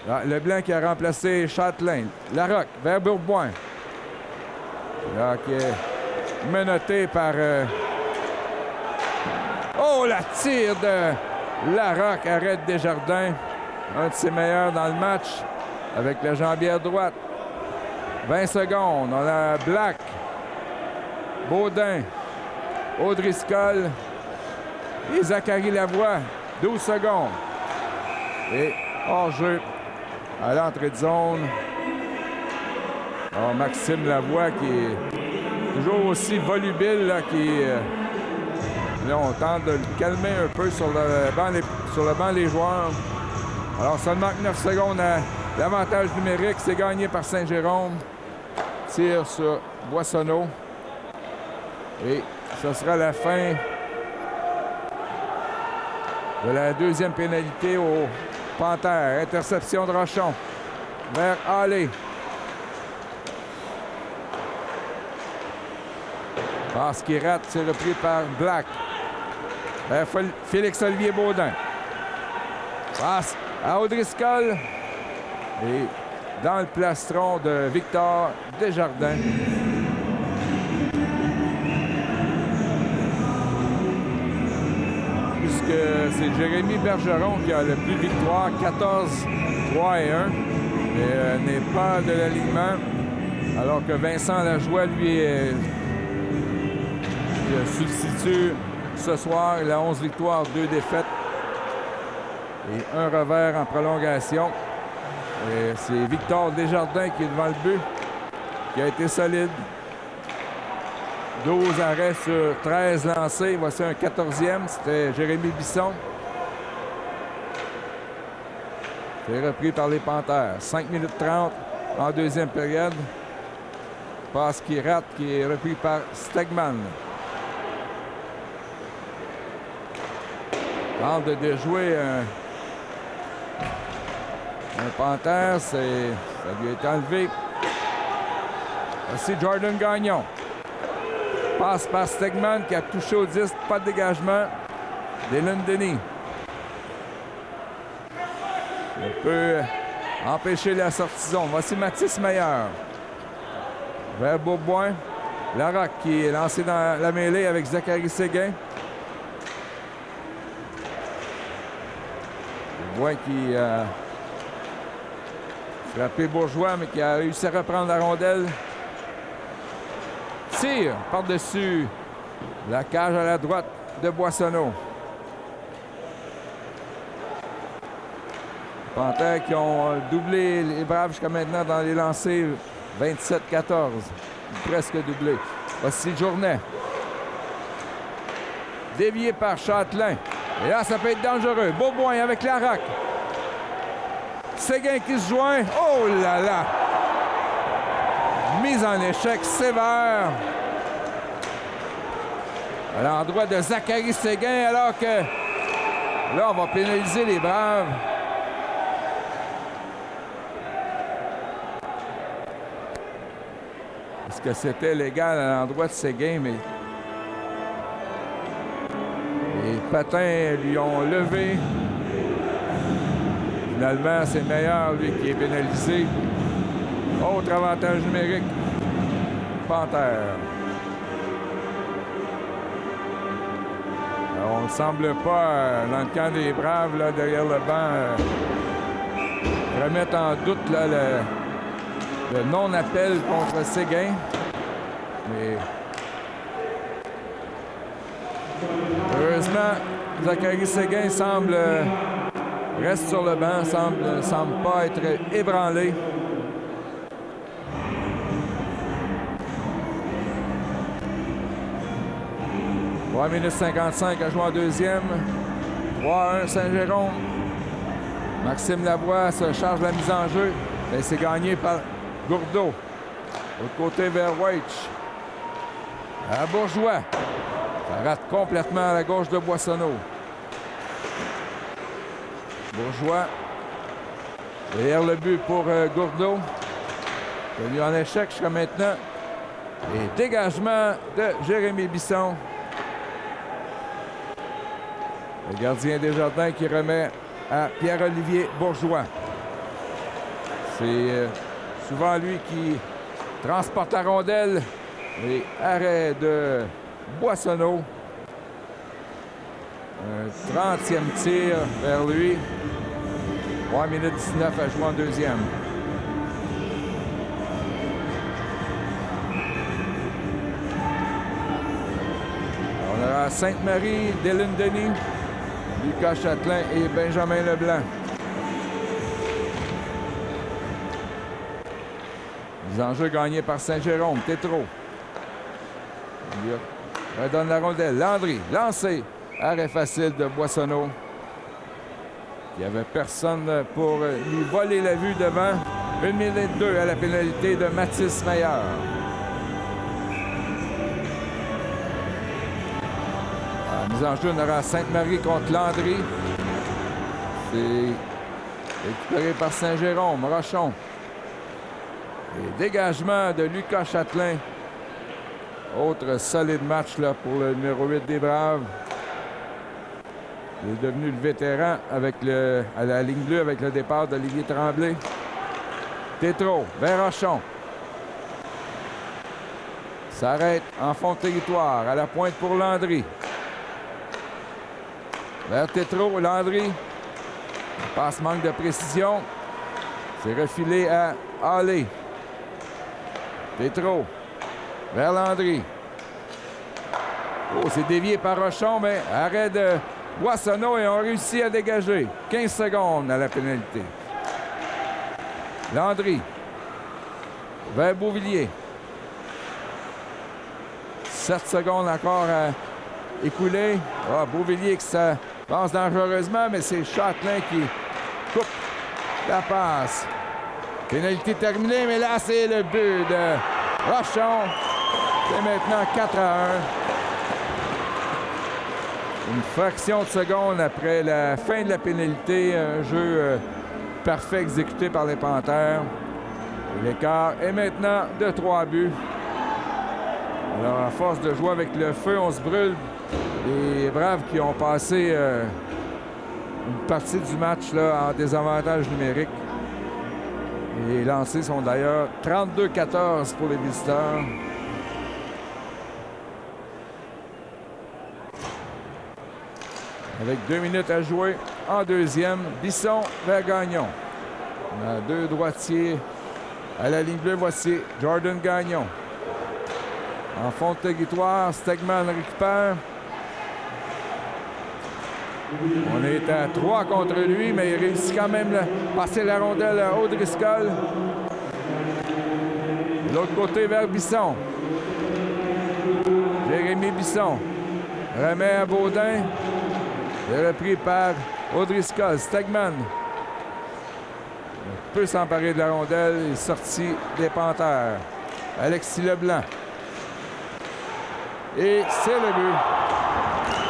Là, Leblanc qui a remplacé Châtelain. Larocque vers Bourboin. Là, qui est menotté par... Oh, la tire de Larocque. Arrête Desjardins. Un de ses meilleurs dans le match avec la jambière droite. 20 secondes. On a Black. Baudin. O'Driscoll. Et Zachary Lavoie. 12 secondes. Et hors-jeu à l'entrée de zone. Alors, Maxime Lavoie qui est toujours aussi volubile, là, là, on tente de le calmer un peu sur le banc des joueurs. Alors, seulement 9 secondes à l'avantage numérique. C'est gagné par Saint-Jérôme. Tire sur Boissonneau. Et ce sera la fin de la deuxième pénalité aux Panthères. Interception de Rochon vers Halley. Passe qui rate, c'est repris par Black. Vers Félix-Olivier Baudin. Passe à O'Driscoll. Et dans le plastron de Victor Desjardins. Puisque c'est Jérémy Bergeron qui a le plus de victoires, 14-3-1, mais n'est pas de l'alignement, alors que Vincent Lajoie, lui, substitue ce soir. Il a 11 victoires, 2 défaites et un revers en prolongation. Et c'est Victor Desjardins qui est devant le but, qui a été solide. 12 arrêts sur 13 lancés. Voici un 14e. C'était Jérémy Bisson. C'est repris par les Panthères. 5 minutes 30 en deuxième période. Passe qui rate, qui est repris par Stegman. Tente de déjouer un Panthère. Ça lui a été enlevé. Voici Jordan Gagnon. Passe par Stegman qui a touché au 10. Pas de dégagement. Dylan Denis. On peut empêcher la sortie zone. Voici Mathis Meilleur. Vers Bourboin. Larocque qui est lancé dans la mêlée avec Zachary Séguin. Bourboin qui a frappé Bourgeois, mais qui a réussi à reprendre la rondelle. Tire par-dessus la cage à la droite de Boissonneau. Les Panthères qui ont doublé les Braves jusqu'à maintenant dans les lancers, 27-14. Presque doublé. Voici Journet. Dévié par Châtelain. Et là, ça peut être dangereux. Bourboin avec Larocque. Séguin qui se joint. Oh là là! Mise en échec sévère à l'endroit de Zachary Séguin, alors que là, on va pénaliser les Braves. Est-ce que c'était légal à l'endroit de Séguin, mais les patins lui ont levé. Finalement, c'est Meilleur, lui, qui est pénalisé. Autre avantage numérique. Panthère. Alors, on ne semble pas, dans le camp des Braves, là, derrière le banc, remettre en doute là, le non-appel contre Séguin. Mais heureusement, Zachary Séguin reste sur le banc, semble pas être ébranlé. « 3 minutes 55 à jouer en deuxième. 3-1 Saint-Jérôme. Maxime Lavoie se charge de la mise en jeu. Et c'est gagné par Gourdeau. L'autre côté vers Weitch. À Bourgeois. Ça rate complètement à la gauche de Boissonneau. Bourgeois. Derrière le but pour Gourdeau. Tenu en échec jusqu'à maintenant. Et dégagement de Jérémy Bisson. Le gardien Desjardins qui remet à Pierre-Olivier Bourgeois. C'est souvent lui qui transporte la rondelle. Et arrêt de Boissonneau. Un 30e tir vers lui. 3 minutes 19 à jouer en deuxième. On aura Sainte-Marie, Dylan Denis, Lucas Chatelain et Benjamin Leblanc. Les enjeux gagnés par Saint-Jérôme. Tétrault. Il redonne la rondelle. Landry, lancé. Arrêt facile de Boissonneau. Il n'y avait personne pour lui voler la vue devant. 1 minute 2 à la pénalité de Mathis Meilleur. La mise en jeu, on aura Sainte-Marie contre Landry. C'est récupéré par Saint-Jérôme. Rochon. Et dégagement de Lucas Chatelain. Autre solide match là, pour le numéro 8 des Braves. Il est devenu le vétéran à la ligne bleue avec le départ d'Olivier Tremblay. Tétrault vers Rochon. S'arrête en fond de territoire. À la pointe pour Landry. Vers Tétrault, Landry. Passe manque de précision. C'est refilé à Hallé. Tétrault. Vers Landry. Oh, c'est dévié par Rochon, mais arrêt de Boissonneau et on réussit à dégager. 15 secondes à la pénalité. Landry. Vers Beauvillier. 7 secondes encore à écouler. Ah, Beauvillier qui ça passe dangereusement, mais c'est Chatelain qui coupe la passe. Pénalité terminée, mais là, c'est le but de Rochon. C'est maintenant 4-1. Une fraction de seconde après la fin de la pénalité. Un jeu parfait exécuté par les Panthères. L'écart est maintenant de 3 buts. Alors, à force de jouer avec le feu, on se brûle. Les Braves qui ont passé une partie du match là, en désavantage numérique. Les lancers sont d'ailleurs 32-14 pour les visiteurs. Avec 2 minutes à jouer en deuxième. Bisson vers Gagnon. On a 2 droitiers à la ligne bleue. Voici Jordan Gagnon. En fond de territoire, Stegman récupère. On est à 3 contre lui, mais il réussit quand même à passer la rondelle à O'Driscoll. De l'autre côté, vers Bisson. Jérémy Bisson remet à Baudin. Il est repris par O'Driscoll. Stegman peut s'emparer de la rondelle. Il est sorti des Panthères. Alexis Leblanc. Et c'est le but.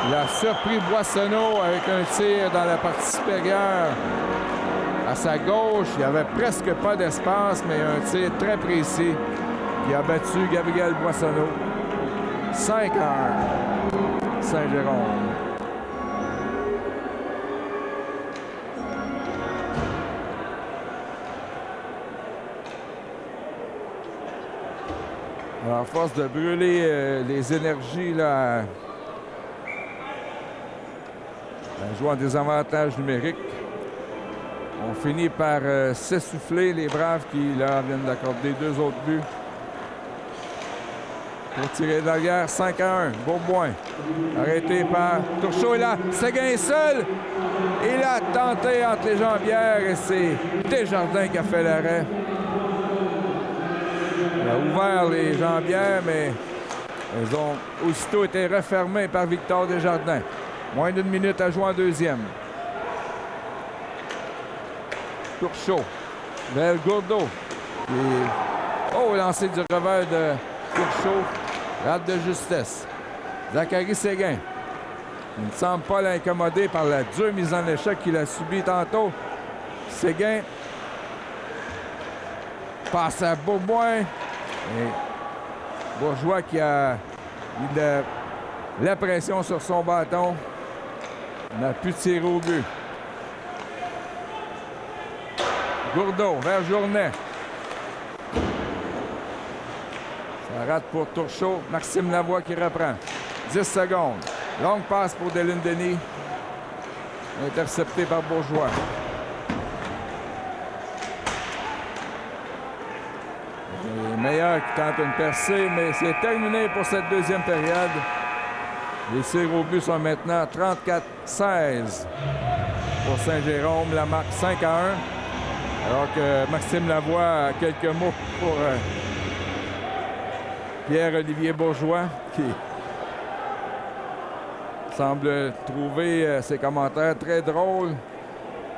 Il a surpris Boissonneau avec un tir dans la partie supérieure. À sa gauche, il n'y avait presque pas d'espace, mais un tir très précis qui a battu Gabriel Boissonneau. 5-1. Saint-Jérôme. Alors, à force de brûler les énergies là, à jouer en désavantage numérique, on finit par s'essouffler. Les Braves qui là, viennent d'accorder 2 autres buts. Pour tirer derrière, 5-1. Beauboin. Arrêté par Turchot. Et là, Séguin seul. Il a tenté entre les jambières et c'est Desjardins qui a fait l'arrêt. Il a ouvert les jambières, mais elles ont aussitôt été refermées par Victor Desjardins. Moins d'1 minute à jouer en deuxième. Turchot vers Gourdeau. Oh, lancé du revers de Turchot. Rate de justesse. Zachary Séguin. Il ne semble pas l'incommoder par la dure mise en échec qu'il a subie tantôt. Séguin passe à Beauboin. Et Bourgeois qui a eu de la pression sur son bâton. n'a plus tiré au but. Gourdeau vers Journet. Ça rate pour Turchot. Maxime Lavoie qui reprend. 10 secondes. Longue passe pour Dylan Denis. Intercepté par Bourgeois. Les meilleurs qui tentent une percée, mais c'est terminé pour cette deuxième période. Les tirs au but sont maintenant 34-16 pour Saint-Jérôme. La marque 5-1. Alors que Maxime Lavoie a quelques mots pour Pierre-Olivier Bourgeois, qui semble trouver ses commentaires très drôles.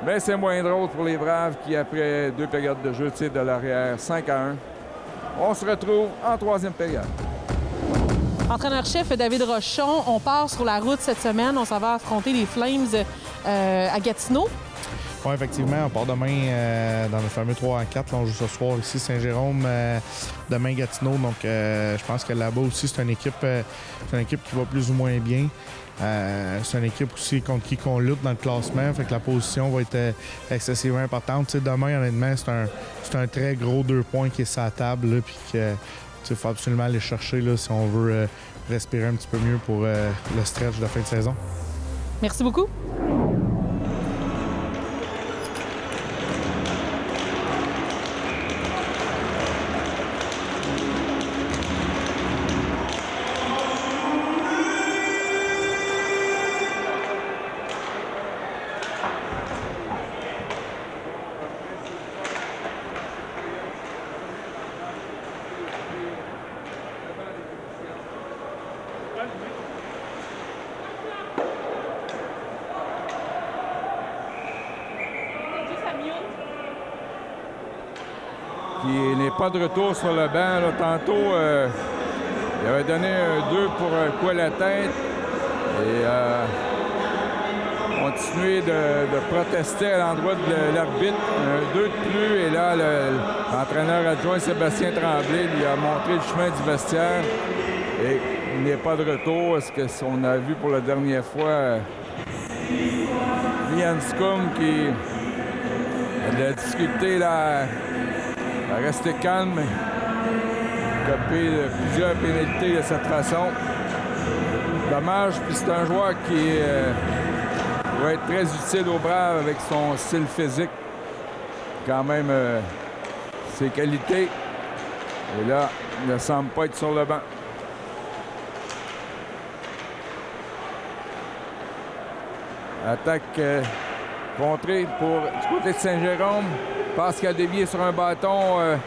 Mais c'est moins drôle pour les Braves qui, après 2 périodes de jeu, tirent de l'arrière 5-1. On se retrouve en 3e période. Entraîneur-chef David Rochon, on part sur la route cette semaine. On s'en va affronter les Flames à Gatineau. Oui, effectivement, on part demain dans le fameux 3-4. Là, on joue ce soir ici, Saint-Jérôme, demain Gatineau. Donc, je pense que là-bas aussi, c'est une équipe qui va plus ou moins bien. C'est une équipe aussi contre qui on lutte dans le classement. Fait que la position va être excessivement importante. T'sais, demain, honnêtement, c'est un très gros 2 points qui est sur la table. Puis qu'il faut absolument aller chercher là, si on veut respirer un petit peu mieux pour le stretch de fin de saison. Merci beaucoup. Qui n'est pas de retour sur le banc. Là, tantôt, il avait donné un 2 pour coup à la tête et continué de protester à l'endroit de l'arbitre. Un 2 de plus et là, l'entraîneur adjoint Sébastien Tremblay lui a montré le chemin du vestiaire et il n'est pas de retour. Est-ce qu'on a vu pour la dernière fois Liam Scum qui a de la difficulté là, à rester calme, copier plusieurs pénalités de cette façon. Dommage, puis c'est un joueur qui va être très utile au Braves avec son style physique. Quand même, ses qualités. Et là, il ne semble pas être sur le banc. Attaque contrée du côté de Saint-Jérôme. Passe qu'il a dévié sur un bâton,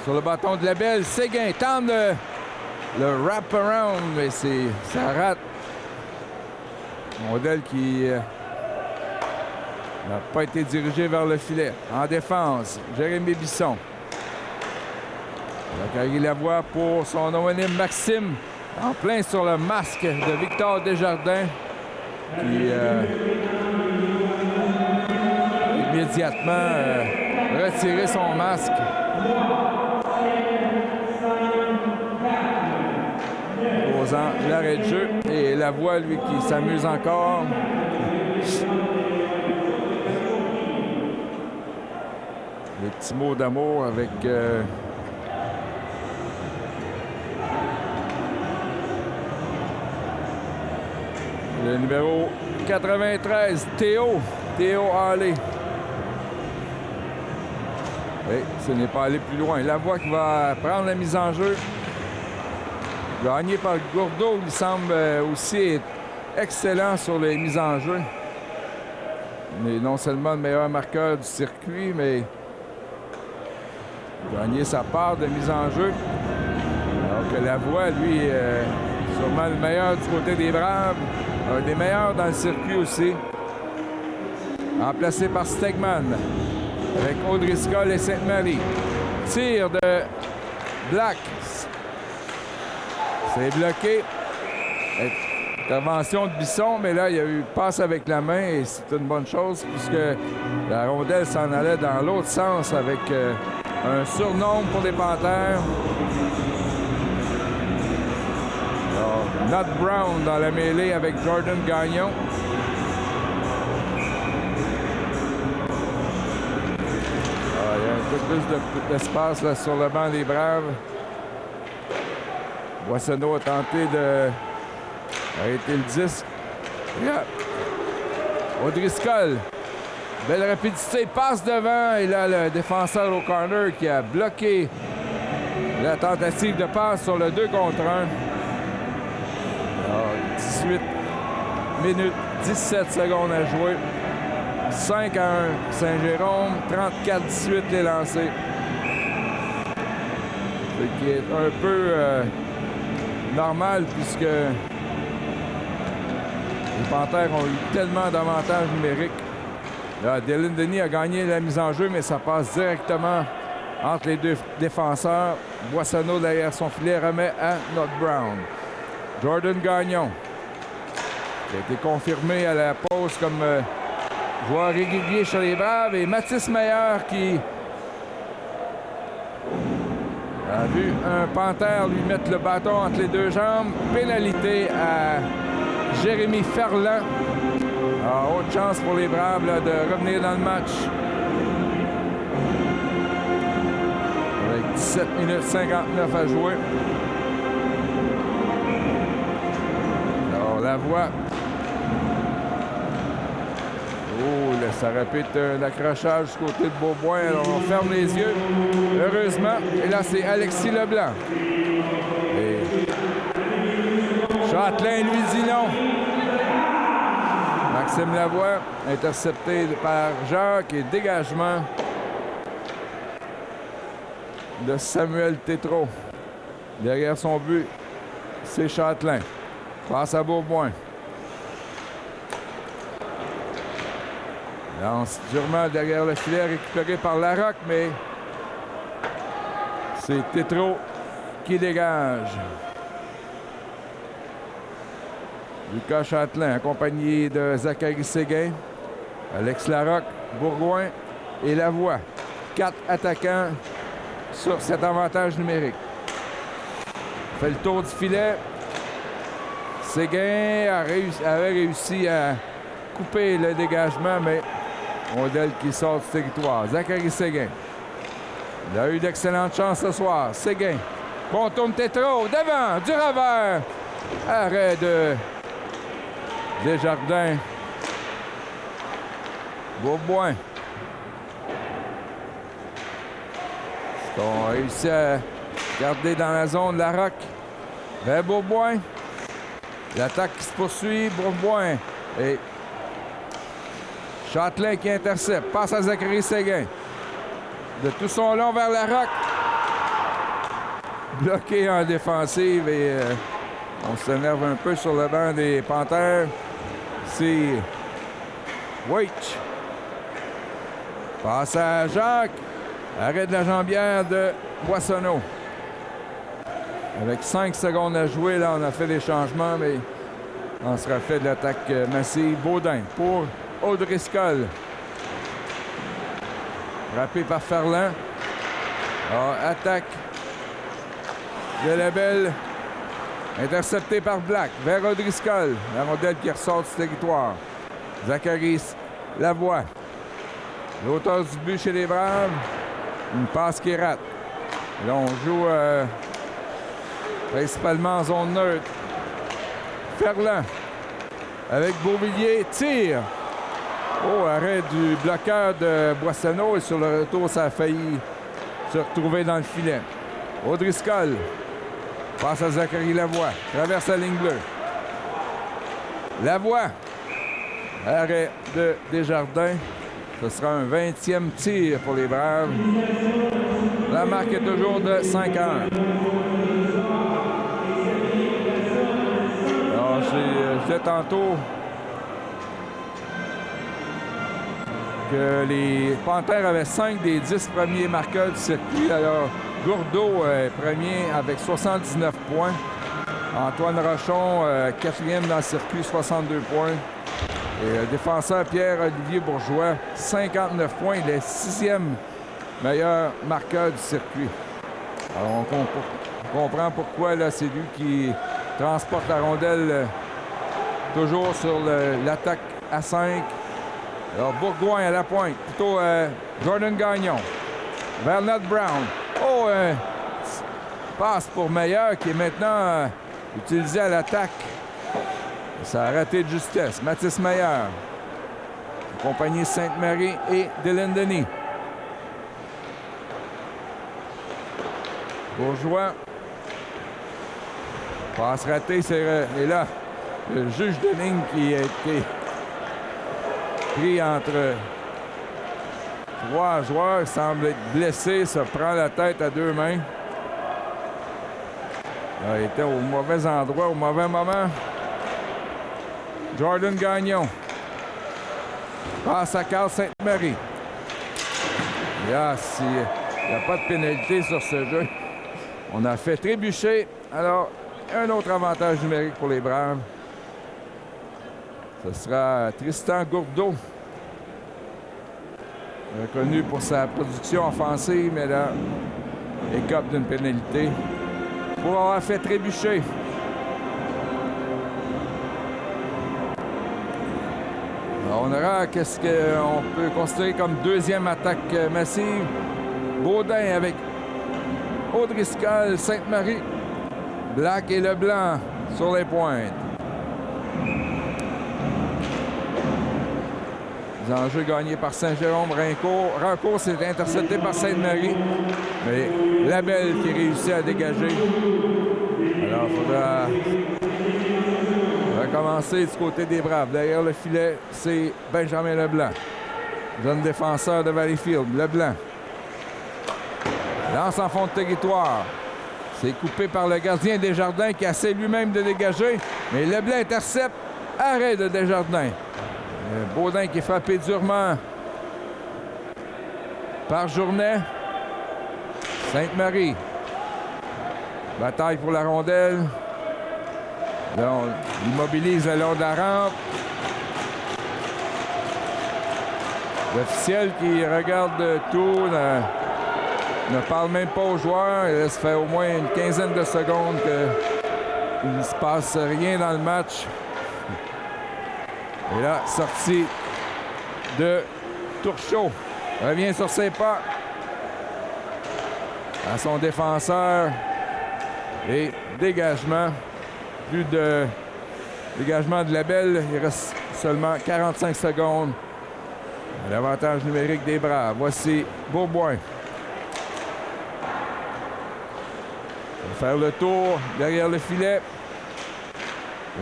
sur le bâton de Labelle. Séguin tente le wrap-around, mais ça rate. Modèle qui n'a pas été dirigé vers le filet. En défense, Jérémy Bisson. Zachary Lavoie pour son homonyme Maxime. En plein sur le masque de Victor Desjardins. Qui immédiatement retirer son masque. Posant l'arrêt de jeu. Et Lavoie, lui, qui s'amuse encore. Des petits mots d'amour avec le numéro 93, Théo Hallé. Oui, ce n'est pas allé plus loin. Lavoie qui va prendre la mise en jeu. Gagné par Gourdeau, il semble aussi être excellent sur les mises en jeu. Mais non seulement le meilleur marqueur du circuit, mais gagné sa part de mise en jeu. Alors que Lavoie, lui, sûrement le meilleur du côté des Braves. Un des meilleurs dans le circuit aussi. Remplacé par Stegman. Avec Audrey-Scott et Sainte-Marie. Tir de Black. C'est bloqué. Intervention de Bisson, mais là, il y a eu passe avec la main et c'est une bonne chose puisque la rondelle s'en allait dans l'autre sens avec un surnombre pour les Panthères. Alors, Nat Brown dans la mêlée avec Jordan Gagnon. Il y a un peu plus d'espace là, sur le banc des Braves. Boissonneau a tenté de arrêter le disque. O'Driscoll. Belle rapidité, passe devant. Et là, le défenseur au corner qui a bloqué la tentative de passe sur le 2 contre 1. Alors, 18 minutes, 17 secondes à jouer. 5 à 1 Saint-Jérôme, 34-18 les lancés. Ce qui est un peu normal puisque les Panthères ont eu tellement d'avantages numériques. Là, Dylan Denis a gagné la mise en jeu, mais ça passe directement entre les deux défenseurs. Boissonneau derrière son filet remet à Not Brown. Jordan Gagnon, qui a été confirmé à la pause comme joueur régulier chez les Braves. Et Mathis Meyer qui a vu un Panthère lui mettre le bâton entre les deux jambes. Pénalité à Jérémy Ferland. Alors, autre chance pour les Braves là, de revenir dans le match. Avec 17 minutes 59 à jouer. Alors, Lavoie. Oh, là, ça répète l'accrochage du côté de Beaubois. Alors, on ferme les yeux. Heureusement. Et là, c'est Alexis Leblanc. Et Châtelain lui dit non. Maxime Lavoie, intercepté par Jacques et dégagement de Samuel Tétrault. Derrière son but, c'est Châtelain. Passe à Beaubois. Lance durement derrière le filet, récupéré par Larocque, mais c'est Tétrault qui dégage. Lucas Châtelain, accompagné de Zachary Séguin, Alex Larocque, Bourgoin et Lavoie. 4 attaquants sur cet avantage numérique. Fait le tour du filet. Séguin avait réussi à couper le dégagement, mais rondelle qui sort du territoire. Zachary Séguin. Il a eu d'excellentes chances ce soir. Séguin contourne Tétrault. Devant, du revers. Arrêt de Desjardins. Beaubois. On a réussi à garder dans la zone Larocque. Vers Beaubois. L'attaque qui se poursuit. Beaubois. Et Châtelain qui intercepte. Passe à Zachary Séguin. De tout son long vers Larocque. Bloqué en défensive et on s'énerve un peu sur le banc des Panthères. C'est Weich. Passe à Jacques. Arrêt de la jambière de Boissonneau. Avec 5 secondes à jouer, là, on a fait des changements, mais on sera fait de l'attaque massive. Baudin pour O'Driscoll. Frappé par Ferland. Alors, attaque de Lebel. Intercepté par Black. Vers O'Driscoll. La rondelle qui ressort du territoire. Zachary Lavoie. L'auteur du but chez les Braves. Une passe qui rate. Là, on joue principalement en zone neutre. Ferland. Avec Beauvillier. Tire. Oh, arrêt du bloqueur de Boissonneau. Et sur le retour, ça a failli se retrouver dans le filet. O'Driscoll. Passe à Zachary Lavoie. Traverse la ligne bleue. Lavoie. Arrêt de Desjardins. Ce sera un 20e tir pour les Braves. La marque est toujours de 5-1. Alors, je disais tantôt que les Panthères avaient 5 des 10 premiers marqueurs du circuit. Alors, Gourdeau est premier avec 79 points. Antoine Rochon, 4e dans le circuit, 62 points. Et le défenseur Pierre-Olivier Bourgeois, 59 points. Il est 6e meilleur marqueur du circuit. Alors, on comprend pourquoi là, c'est lui qui transporte la rondelle toujours sur l'attaque à 5. Alors, Bourgoin à la pointe. Plutôt Jordan Gagnon. Bernard Brown. Oh, passe pour Meilleur qui est maintenant utilisé à l'attaque. Ça a raté de justesse. Mathis Meilleur, accompagné de Sainte-Marie et Dylan Denis. Bourgeois. Passe ratée, et là, le juge de ligne qui a été pris entre 3 joueurs, semble être blessé, se prend la tête à 2 mains. Il était au mauvais endroit, au mauvais moment. Jordan Gagnon. Passe à Carl Sainte-Marie. Là, s'il n'y a pas de pénalité sur ce jeu, on a fait trébucher. Alors, un autre avantage numérique pour les Braves. Ce sera Tristan Gourdeau, reconnu pour sa production offensive, mais là, écope d'une pénalité pour avoir fait trébucher. Alors, on verra qu'est-ce qu'on peut considérer comme deuxième attaque massive. Baudin avec Audriscal, Sainte-Marie, Black et Leblanc sur les pointes. Les enjeux gagnés par Saint-Jérôme. Rancourt s'est intercepté par Sainte-Marie. Mais Labelle qui réussit à dégager. Alors, il faudra recommencer du côté des Braves. Derrière le filet, c'est Benjamin Leblanc. Jeune défenseur de Valleyfield. Leblanc. Lance en fond de territoire. C'est coupé par le gardien Desjardins qui essaie lui-même de dégager. Mais Leblanc intercepte. Arrêt de Desjardins. Baudin qui est frappé durement par Journet. Sainte-Marie. Bataille pour la rondelle. Là, on immobilise le long de la rampe. L'officiel qui regarde tout ne parle même pas aux joueurs. Il laisse faire au moins une quinzaine de secondes qu'il ne se passe rien dans le match. Et là, sortie de Turchot. Revient sur ses pas. À son défenseur. Et dégagement. Plus de dégagement de Labelle. Il reste seulement 45 secondes. L'avantage numérique des Braves. Voici Beaubois. Il va faire le tour derrière le filet.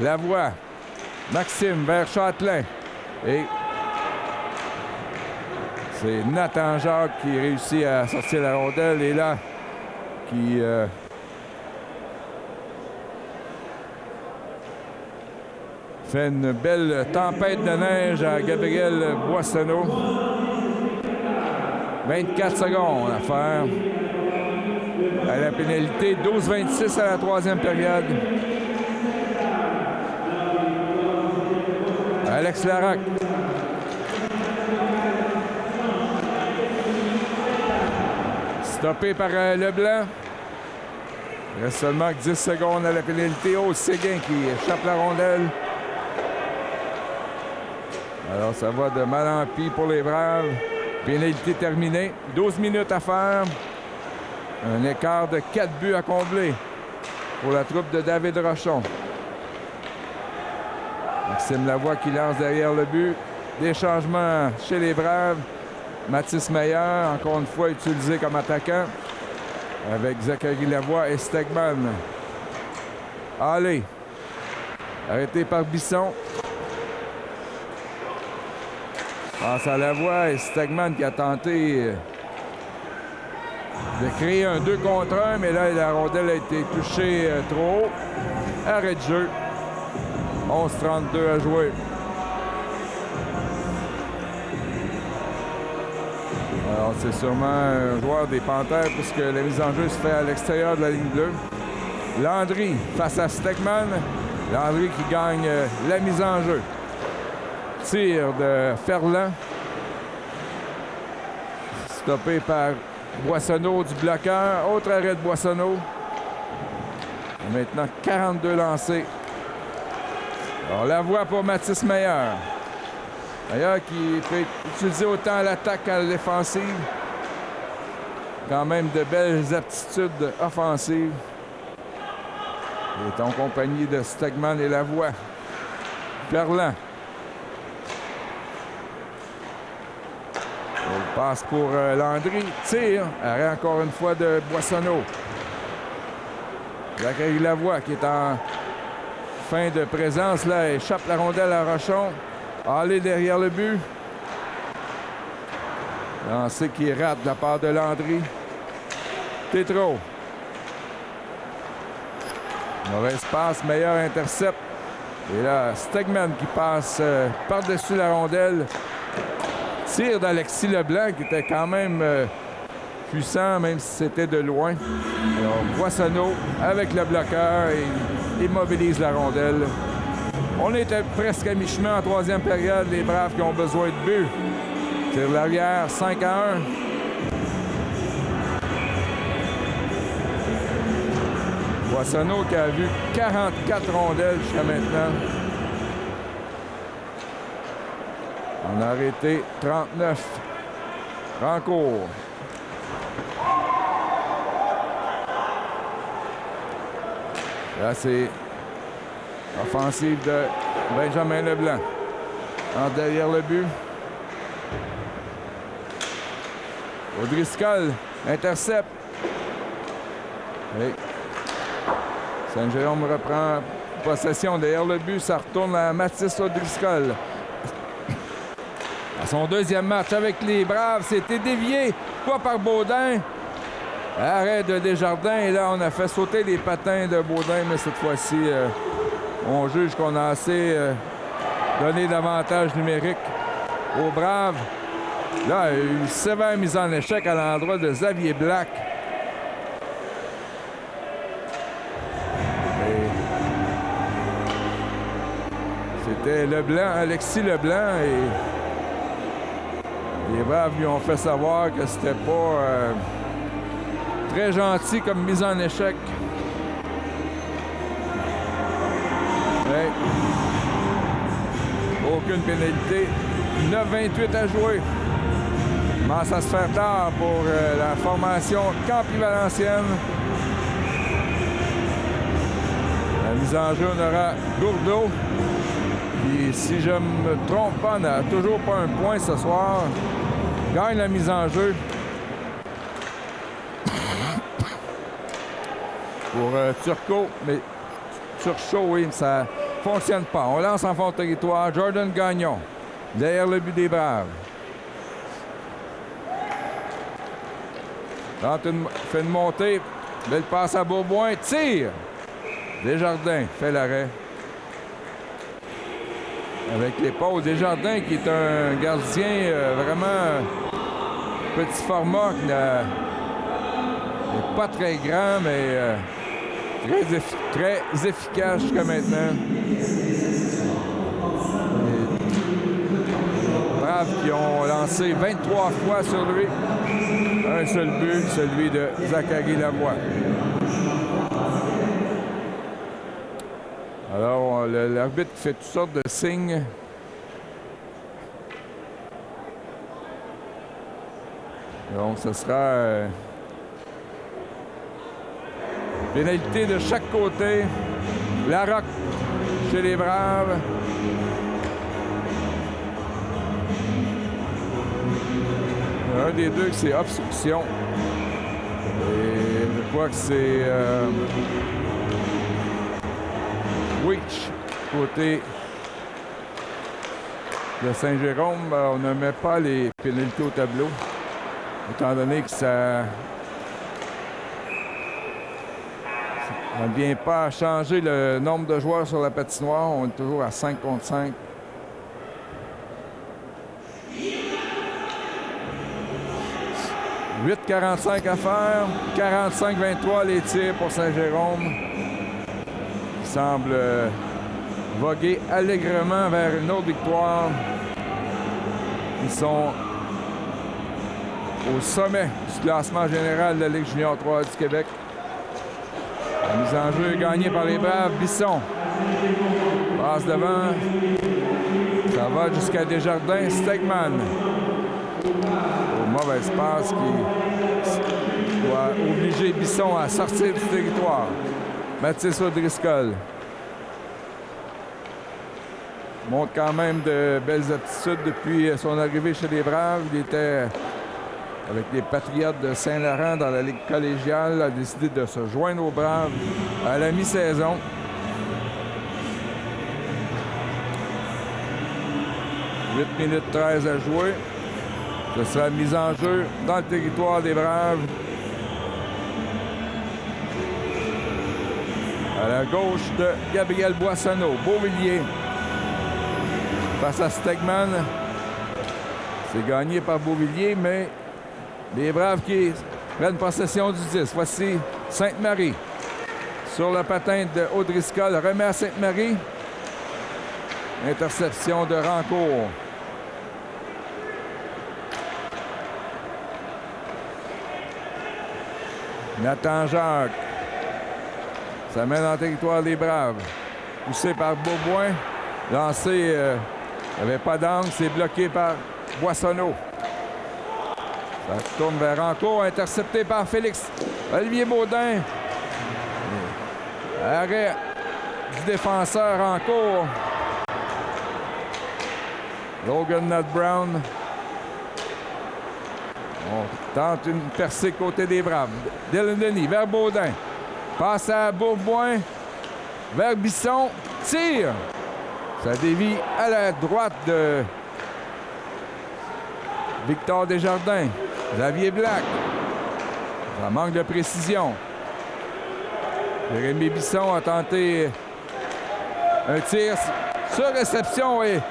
Lavoie. Maxime vers Châtelain. Et c'est Nathan Jacques qui réussit à sortir la rondelle. Et là, qui fait une belle tempête de neige à Gabriel Boissonneau. 24 secondes à faire. À la pénalité, 12-26 à la troisième période. Alex Larac. Stoppé par Leblanc. Il reste seulement 10 secondes à la pénalité. Oh, Séguin qui échappe la rondelle. Alors, ça va de mal en pis pour les Braves. Pénalité terminée. 12 minutes à faire. Un écart de 4 buts à combler pour la troupe de David Rochon. Maxime Lavoie qui lance derrière le but. Des changements chez les Braves. Mathis Meilleur, encore une fois utilisé comme attaquant, avec Zachary Lavoie et Stegman. Allez. Arrêté par Bisson. Passe à Lavoie et Stegman qui a tenté de créer un 2 contre 1, mais là, la rondelle a été touchée trop haut. Arrêt de jeu. 11-32 à jouer. Alors, c'est sûrement un joueur des Panthères puisque la mise en jeu se fait à l'extérieur de la ligne bleue. Landry face à Stegman. Landry qui gagne la mise en jeu. Tir de Ferland. Stoppé par Boissonneau du bloqueur. Autre arrêt de Boissonneau. Et maintenant, 42 lancés. Alors, Lavoie pour Mathis Meilleur. Meilleur qui peut être utilisé autant à l'attaque qu'à la défensive. quand même de belles aptitudes offensives. Il est en compagnie de Stegman et Lavoie. Perlan. Il passe pour Landry. Tire. Arrêt encore une fois de Boissonneau. Zachary Lavoie qui est en fin de présence. Là, échappe la rondelle à Rochon. Allé derrière le but. Lancé qui rate de la part de Landry. Tétro. Mauvaise passe, meilleur intercept. Et là, Stegman qui passe par-dessus la rondelle. Tire d'Alexis Leblanc qui était quand même puissant, même si c'était de loin. Alors, Boissonneau avec le bloqueur et immobilise la rondelle. On était presque à mi-chemin en troisième période. Les Braves qui ont besoin de but. Tire l'arrière, 5-1. Boissonneau qui a vu 44 rondelles jusqu'à maintenant. On a arrêté 39. Rancourt. Là, c'est offensive de Benjamin Leblanc. En derrière le but. O'Driscoll intercepte. Et Saint-Jérôme reprend possession derrière le but. Ça retourne à Mathis O'Driscoll. À son deuxième match avec les Braves, c'était dévié. Pas par Baudin. Arrêt de Desjardins. Et là, on a fait sauter les patins de Baudin. Mais cette fois-ci, on juge qu'on a assez donné d'avantage numérique aux Braves. Là, une sévère mise en échec à l'endroit de Xavier Black. C'était Leblanc, Alexis Leblanc, et les Braves lui ont fait savoir que c'était pas très gentil comme mise en échec. Mais aucune pénalité. 9-28 à jouer. Commence à se faire tard pour la formation Campy-Valenciennes. La mise en jeu, on aura Gourdeau. Puis, si je ne me trompe pas, on n'a toujours pas un point ce soir. Gagne la mise en jeu. Pour Turcot, mais Turchot, oui, ça ne fonctionne pas. On lance en fond de territoire. Jordan Gagnon, derrière le but des Braves. Fait une montée. Belle passe à Bourboin. Tire. Desjardins fait l'arrêt. Avec l'épaule. Desjardins qui est un gardien vraiment petit format, qui n'est pas très grand, mais très efficace jusqu'à maintenant. Les Braves qui ont lancé 23 fois sur lui. Un seul but, celui de Zachary Lavoie. Alors, l'arbitre fait toutes sortes de signes. Donc, ce sera pénalité de chaque côté. Larocque chez les Braves. Un des deux, c'est obstruction. Et je crois que c'est Weech, côté de Saint-Jérôme. On ne met pas les pénalités au tableau, étant donné que ça ne vient pas changer le nombre de joueurs sur la patinoire. On est toujours à 5 contre 5. « 8,45 à faire. 45-23 les tirs pour Saint-Jérôme. Qui semble voguer allègrement vers une autre victoire. Ils sont au sommet du classement général de la Ligue junior 3 du Québec. La mise en jeu est gagnée par les Braves. Bisson passe devant. Ça va jusqu'à Desjardins. Stegman. Mauvaise passe doit obliger Bisson à sortir du territoire. Mathis O'Driscoll montre quand même de belles aptitudes depuis son arrivée chez les Braves. Il était avec les Patriotes de Saint-Laurent dans la Ligue collégiale, a décidé de se joindre aux Braves à la mi-saison. « 8 minutes 13 à jouer. Ce sera mise en jeu dans le territoire des Braves. À la gauche de Gabriel Boissonneau. Beauvillier face à Stegman. C'est gagné par Beauvillier, mais les Braves qui prennent possession du 10. Voici Sainte-Marie. Sur le patin de O'Driscoll, remet à Sainte-Marie. Interception de Rancourt. Nathan Jacques. Ça mène dans le territoire des Braves. Poussé par Beauboin. Lancé, il n'y avait pas d'angle. C'est bloqué par Boissonneau. Ça tourne vers Rancourt. Intercepté par Félix Olivier Baudin. Arrêt du défenseur Rancourt. Logan Nutt Brown. On tente une percée côté des Braves. Dylan Denis vers Baudin. Passe à Bourboin. Vers Bisson. Tire. Ça dévie à la droite de Victor Desjardins. Xavier Black. Ça manque de précision. Jérémy Bisson a tenté un tir sur réception et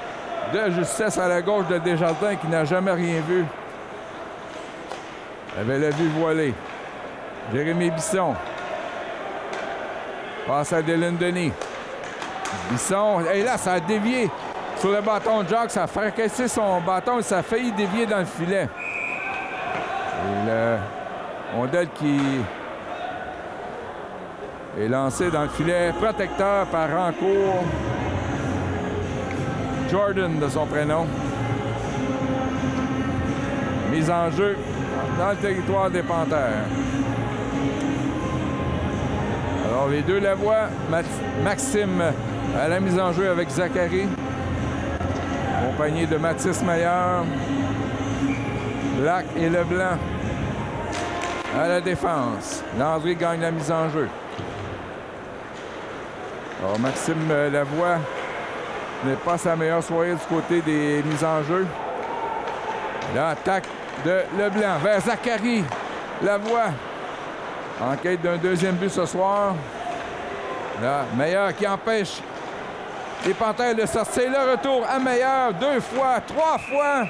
de justesse à la gauche de Desjardins qui n'a jamais rien vu. Avait la vue voilée. Jérémy Bisson. Passe à Dylan Denis. Bisson. Et là, ça a dévié sur le bâton de Jacques. Ça a fracassé son bâton et ça a failli dévier dans le filet. Et le rondelle qui est lancé dans le filet protecteur par Rancourt. Jordan de son prénom. Mise en jeu dans le territoire des Panthères. Alors les deux la voient. Maxime à la mise en jeu avec Zachary. Accompagné de Mathis Meilleur. Black et Leblanc à la défense. Landry gagne la mise en jeu. Alors Maxime Lavoie n'est pas sa meilleure soirée du côté des mises en jeu. L'attaque de Leblanc vers Zachary Lavoie. En quête d'un deuxième but ce soir. Là, Meilleur qui empêche les Panthères de sortir. Le retour à Meilleur 2 fois, 3 fois.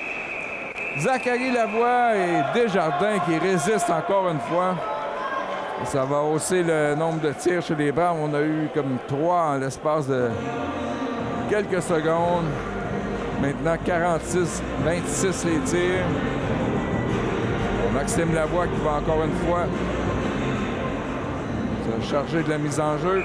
Zachary Lavoie et Desjardins qui résistent encore une fois. Et ça va hausser le nombre de tirs chez les Braves. On a eu comme 3 en l'espace de quelques secondes. Maintenant, 46-26 les tirs. Maxime Lavoie qui va encore une fois se charger de la mise en jeu.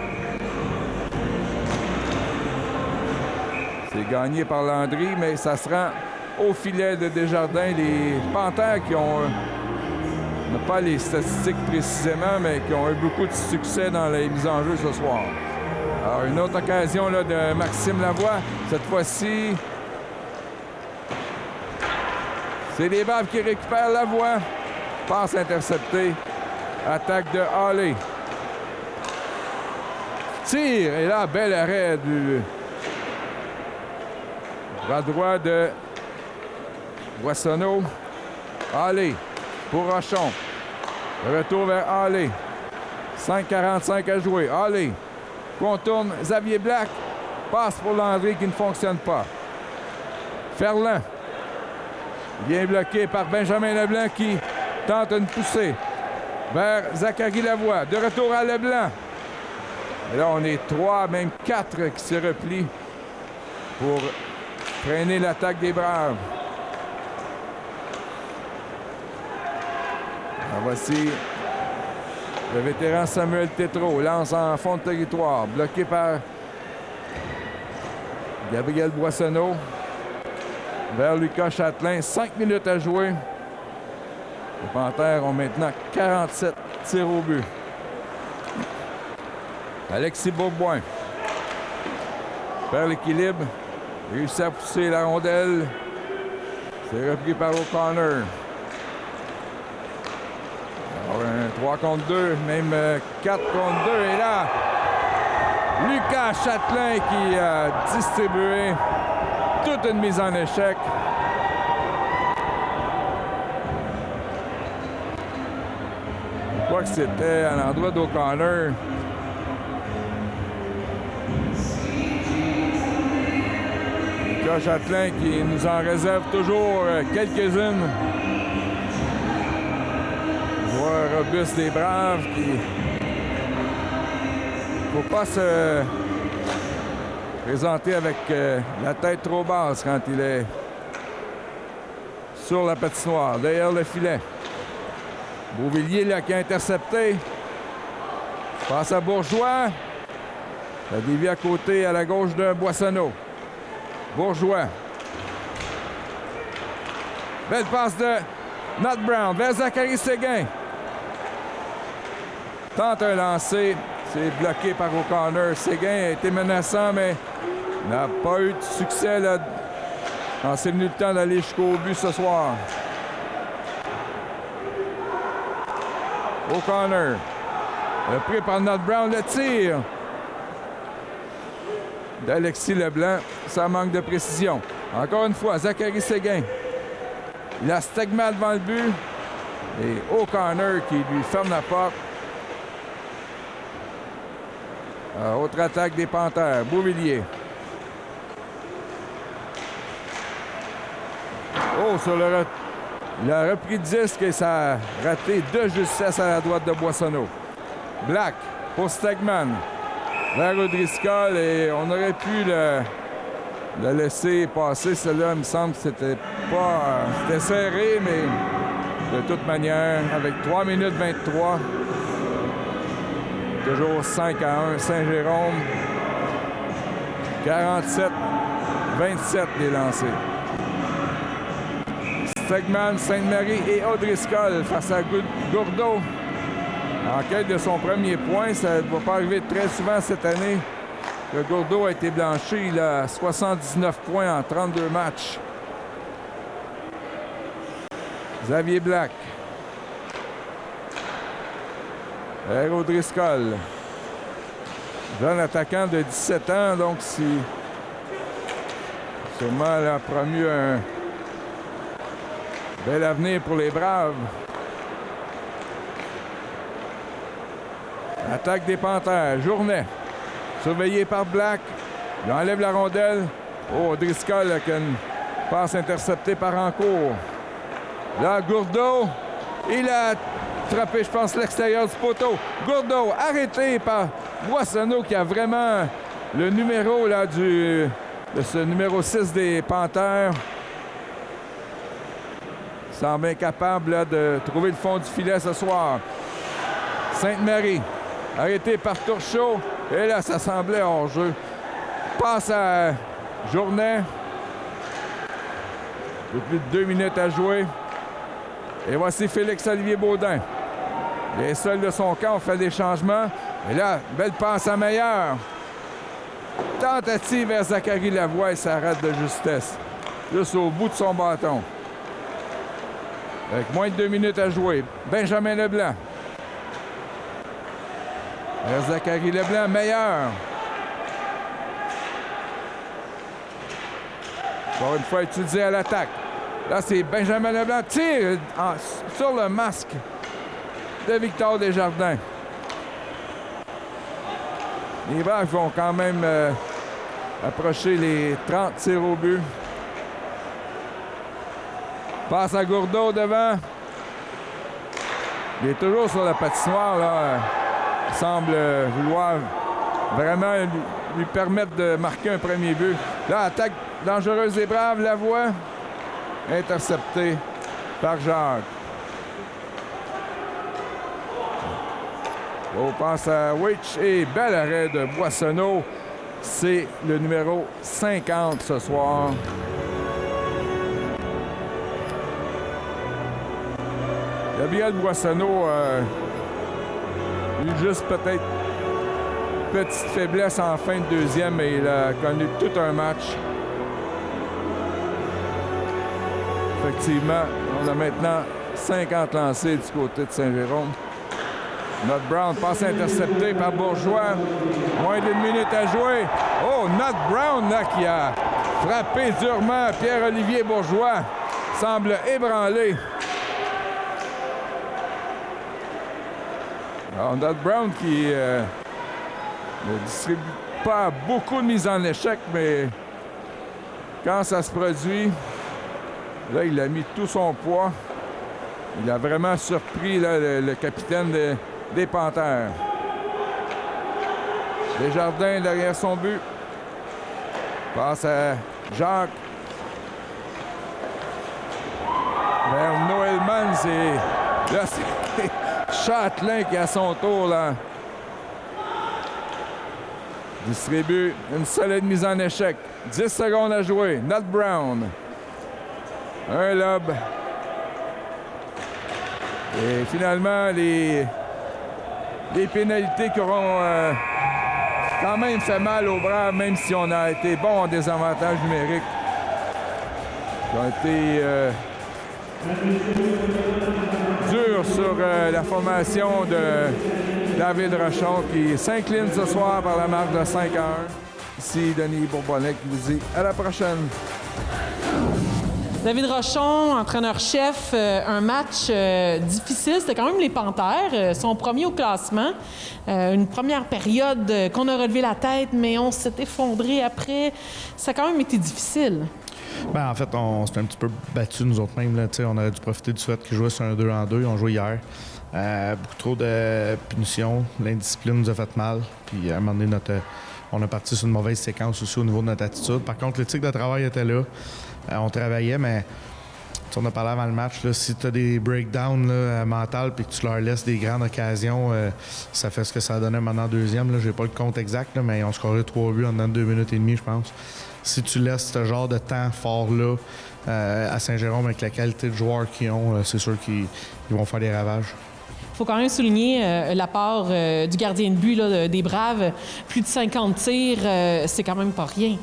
C'est gagné par Landry, mais ça se rend au filet de Desjardins. Les Panthères qui ont, on n'a pas les statistiques précisément, mais qui ont eu beaucoup de succès dans les mises en jeu ce soir. Alors, une autre occasion là, de Maxime Lavoie. Cette fois-ci, c'est les Braves qui récupèrent Lavoie. Passe interceptée. Attaque de Halley. Tire. Et là, bel arrêt du bras droit de Boissonneau. Halley pour Rochon. Retour vers Halley. 5:45 à jouer. Halley contourne Xavier Black. Passe pour Landry qui ne fonctionne pas. Ferland. Bien bloqué par Benjamin Leblanc qui tente une poussée vers Zachary Lavoie. De retour à Leblanc. Et là, on est 3, même 4 qui se replient pour freiner l'attaque des Braves. Alors voici le vétéran Samuel Tétrault. Lance en fond de territoire. Bloqué par Gabriel Boissonneau. Vers Lucas Châtelain. 5 minutes à jouer. Les Panthères ont maintenant 47 tirs au but. Alexis Beauboin perd l'équilibre, réussit à pousser la rondelle. C'est repris par O'Connor. Alors, un 3 contre 2, même 4 contre 2. Et là, Lucas Châtelain qui a distribué toute une mise en échec. Je crois que c'était à l'endroit d'O'Connor. Lucas Châtelain qui nous en réserve toujours quelques-unes. Joueur robuste des Braves qui... Faut pas se présenter avec la tête trop basse quand il est sur la patinoire, derrière le filet. Beauvillier là, qui a intercepté. Passe à Bourgeois. Ça dévie à côté, à la gauche de Boissonneau. Bourgeois. Belle passe de Nat Brown vers Zachary Séguin. Tente un lancer. C'est bloqué par O'Connor. Séguin a été menaçant, mais n'a pas eu de succès là, quand c'est venu le temps d'aller jusqu'au but ce soir. O'Connor. Pris par Nat Brown, le tir d'Alexis Leblanc. Ça manque de précision. Encore une fois, Zachary Séguin. Il a Stegman devant le but. Et O'Connor qui lui ferme la porte. Autre attaque des Panthères. Beauvillier. Oh, sur le il a repris le disque et ça a raté de justesse à la droite de Boissonneau. Black pour Stegman. Vers O'Driscoll et on aurait pu le laisser passer. Celle-là, il me semble que c'était pas... c'était serré, mais de toute manière, avec 3 minutes 23... Toujours 5-1, Saint-Jérôme. 47-27 les lancés. Stegman, Sainte-Marie et O'Driscoll face à Gourdeau. En quête de son premier point, ça ne va pas arriver très souvent cette année que Gourdeau a été blanchi. Il a 79 points en 32 matchs. Xavier Black. Vers O'Driscoll. Jeune attaquant de 17 ans, donc si sûrement elle a promu un bel avenir pour les Braves. Attaque des Panthères. Journet. Surveillé par Black. Il enlève la rondelle. Oh, O'Driscoll avec une passe interceptée par Rancourt. Là, Gourdeau. Il a frappé, je pense, l'extérieur du poteau. Gourdeau, arrêté par Boissonneau, qui a vraiment le numéro là, de ce numéro 6 des Panthères. Il semble incapable là, de trouver le fond du filet ce soir. Sainte-Marie, arrêté par Turchot. Et là, ça semblait hors-jeu. Passe à Journet. Il y a plus de 2 minutes à jouer. Et voici Félix-Olivier Baudin. Il est seul de son camp, on fait des changements. Et là, belle passe à Meilleur. Tentative vers Zachary Lavoie et ça rate de justesse. Juste au bout de son bâton. Avec moins de 2 minutes à jouer. Benjamin Leblanc. Vers Zachary Leblanc, Meilleur. Encore une fois utilisé à l'attaque. Là, c'est Benjamin Leblanc. Tire sur le masque de Victor Desjardins. Les Braves vont quand même approcher les 30 tirs au but. Passe à Gourdeau devant. Il est toujours sur la patinoire, là. Il semble vouloir vraiment lui permettre de marquer un premier but. Là, attaque dangereuse des Braves, Lavoie. Intercepté par Jacques. On passe à Witch et bel arrêt de Boissonneau. C'est le numéro 50 ce soir. Gabriel Boissonneau a eu juste peut-être petite faiblesse en fin de deuxième, mais il a connu tout un match. Effectivement, on a maintenant 50 lancés du côté de Saint-Jérôme. Nott Brown passe intercepté par Bourgeois. Moins d'une minute à jouer. Oh, Nott Brown là, qui a frappé durement Pierre-Olivier Bourgeois. Semble ébranlé. Alors, Nott Brown qui ne distribue pas beaucoup de mises en échec, mais quand ça se produit, là, il a mis tout son poids. Il a vraiment surpris là, le capitaine des Panthères. Desjardins derrière son but. Passe à Jacques. Vers Noëlman, là, c'est Châtelain qui, à son tour, là, distribue une solide mise en échec. 10 secondes à jouer. Nott Brown. Un lob. Et finalement, les pénalités qui auront quand même fait mal aux Braves, même si on a été bon en désavantage numérique. Qui ont été durs sur la formation de David Rochon, qui s'incline ce soir par la marque de 5-1. Ici Denis Bourbonnais qui vous dit à la prochaine. David Rochon, entraîneur-chef, un match difficile. C'était quand même les Panthères, son premier au classement. Une première période qu'on a relevé la tête, mais on s'est effondré après. Ça a quand même été difficile. Ben, en fait, on s'est un petit peu battu nous autres mêmes. Là, on aurait dû profiter du fait qu'ils jouaient sur un 2-en-2. Ils ont joué hier. Beaucoup trop de punitions. L'indiscipline nous a fait mal. Puis à un moment donné, on a parti sur une mauvaise séquence aussi au niveau de notre attitude. Par contre, l'éthique de travail était là. On travaillait, mais on a parlé avant le match. Là, si tu as des breakdowns mentaux et que tu leur laisses des grandes occasions, ça fait ce que ça a donné maintenant en deuxième. Je n'ai pas le compte exact, là, mais on scorait 3 buts en 2 minutes et demie, je pense. Si tu laisses ce genre de temps fort-là à Saint-Jérôme avec la qualité de joueurs qu'ils ont, c'est sûr qu'ils vont faire des ravages. Il faut quand même souligner l'apport du gardien de but là, des Braves. Plus de 50 tirs, c'est quand même pas rien.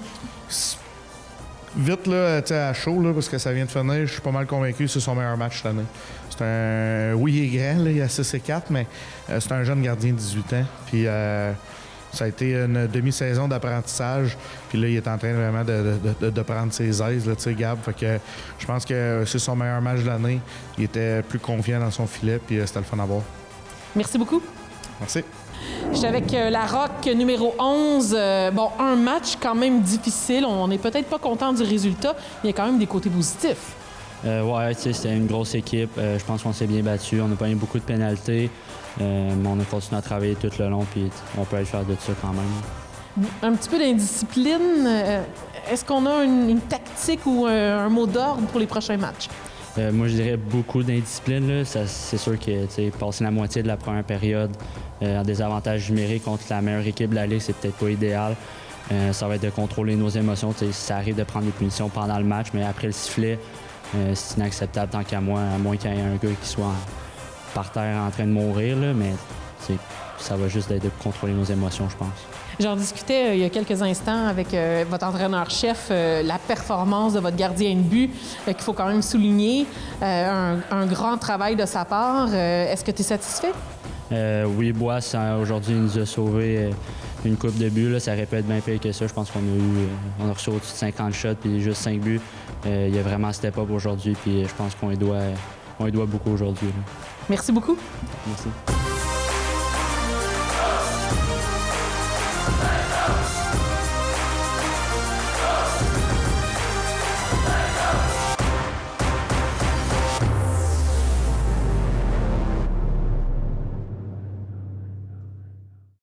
Vite, là, à chaud, là, parce que ça vient de finir, je suis pas mal convaincu que c'est son meilleur match cette année. C'est un... Oui, il est grand, là, il a 6 et 4, mais c'est un jeune gardien de 18 ans. Puis ça a été une demi-saison d'apprentissage. Puis là, il est en train vraiment de prendre ses aises, là, tu sais, Gab. Fait que je pense que c'est son meilleur match de l'année. Il était plus confiant dans son filet, puis c'était le fun à voir. Merci beaucoup. Merci. Je suis avec la Rock numéro 11. Bon, un match quand même difficile. On n'est peut-être pas content du résultat, mais il y a quand même des côtés positifs. Ouais, c'était une grosse équipe. Je pense qu'on s'est bien battu. On n'a pas eu beaucoup de pénalités, mais on a continué à travailler tout le long, puis on peut aller faire de ça quand même. Un petit peu d'indiscipline. Est-ce qu'on a une tactique ou un mot d'ordre pour les prochains matchs? Moi, je dirais beaucoup d'indiscipline. C'est sûr que passer la moitié de la première période en désavantage numérique contre la meilleure équipe de la Ligue, c'est peut-être pas idéal. Ça va être de contrôler nos émotions. Ça arrive de prendre des punitions pendant le match, mais après le sifflet, c'est inacceptable tant qu'à moi, à moins qu'il y ait un gars qui soit par terre en train de mourir. Là, mais ça va juste être de contrôler nos émotions, je pense. J'en discutais il y a quelques instants avec votre entraîneur-chef, la performance de votre gardien de but, qu'il faut quand même souligner. Un grand travail de sa part. Est-ce que tu es satisfait? Oui, Boisse, aujourd'hui, il nous a sauvé une coupe de buts. Là. Ça aurait pu être bien pire que ça. Je pense qu'on a reçu au-dessus de 50 shots puis juste 5 buts. Il a vraiment step up aujourd'hui, puis je pense qu'on lui doit beaucoup aujourd'hui. Merci beaucoup. Merci.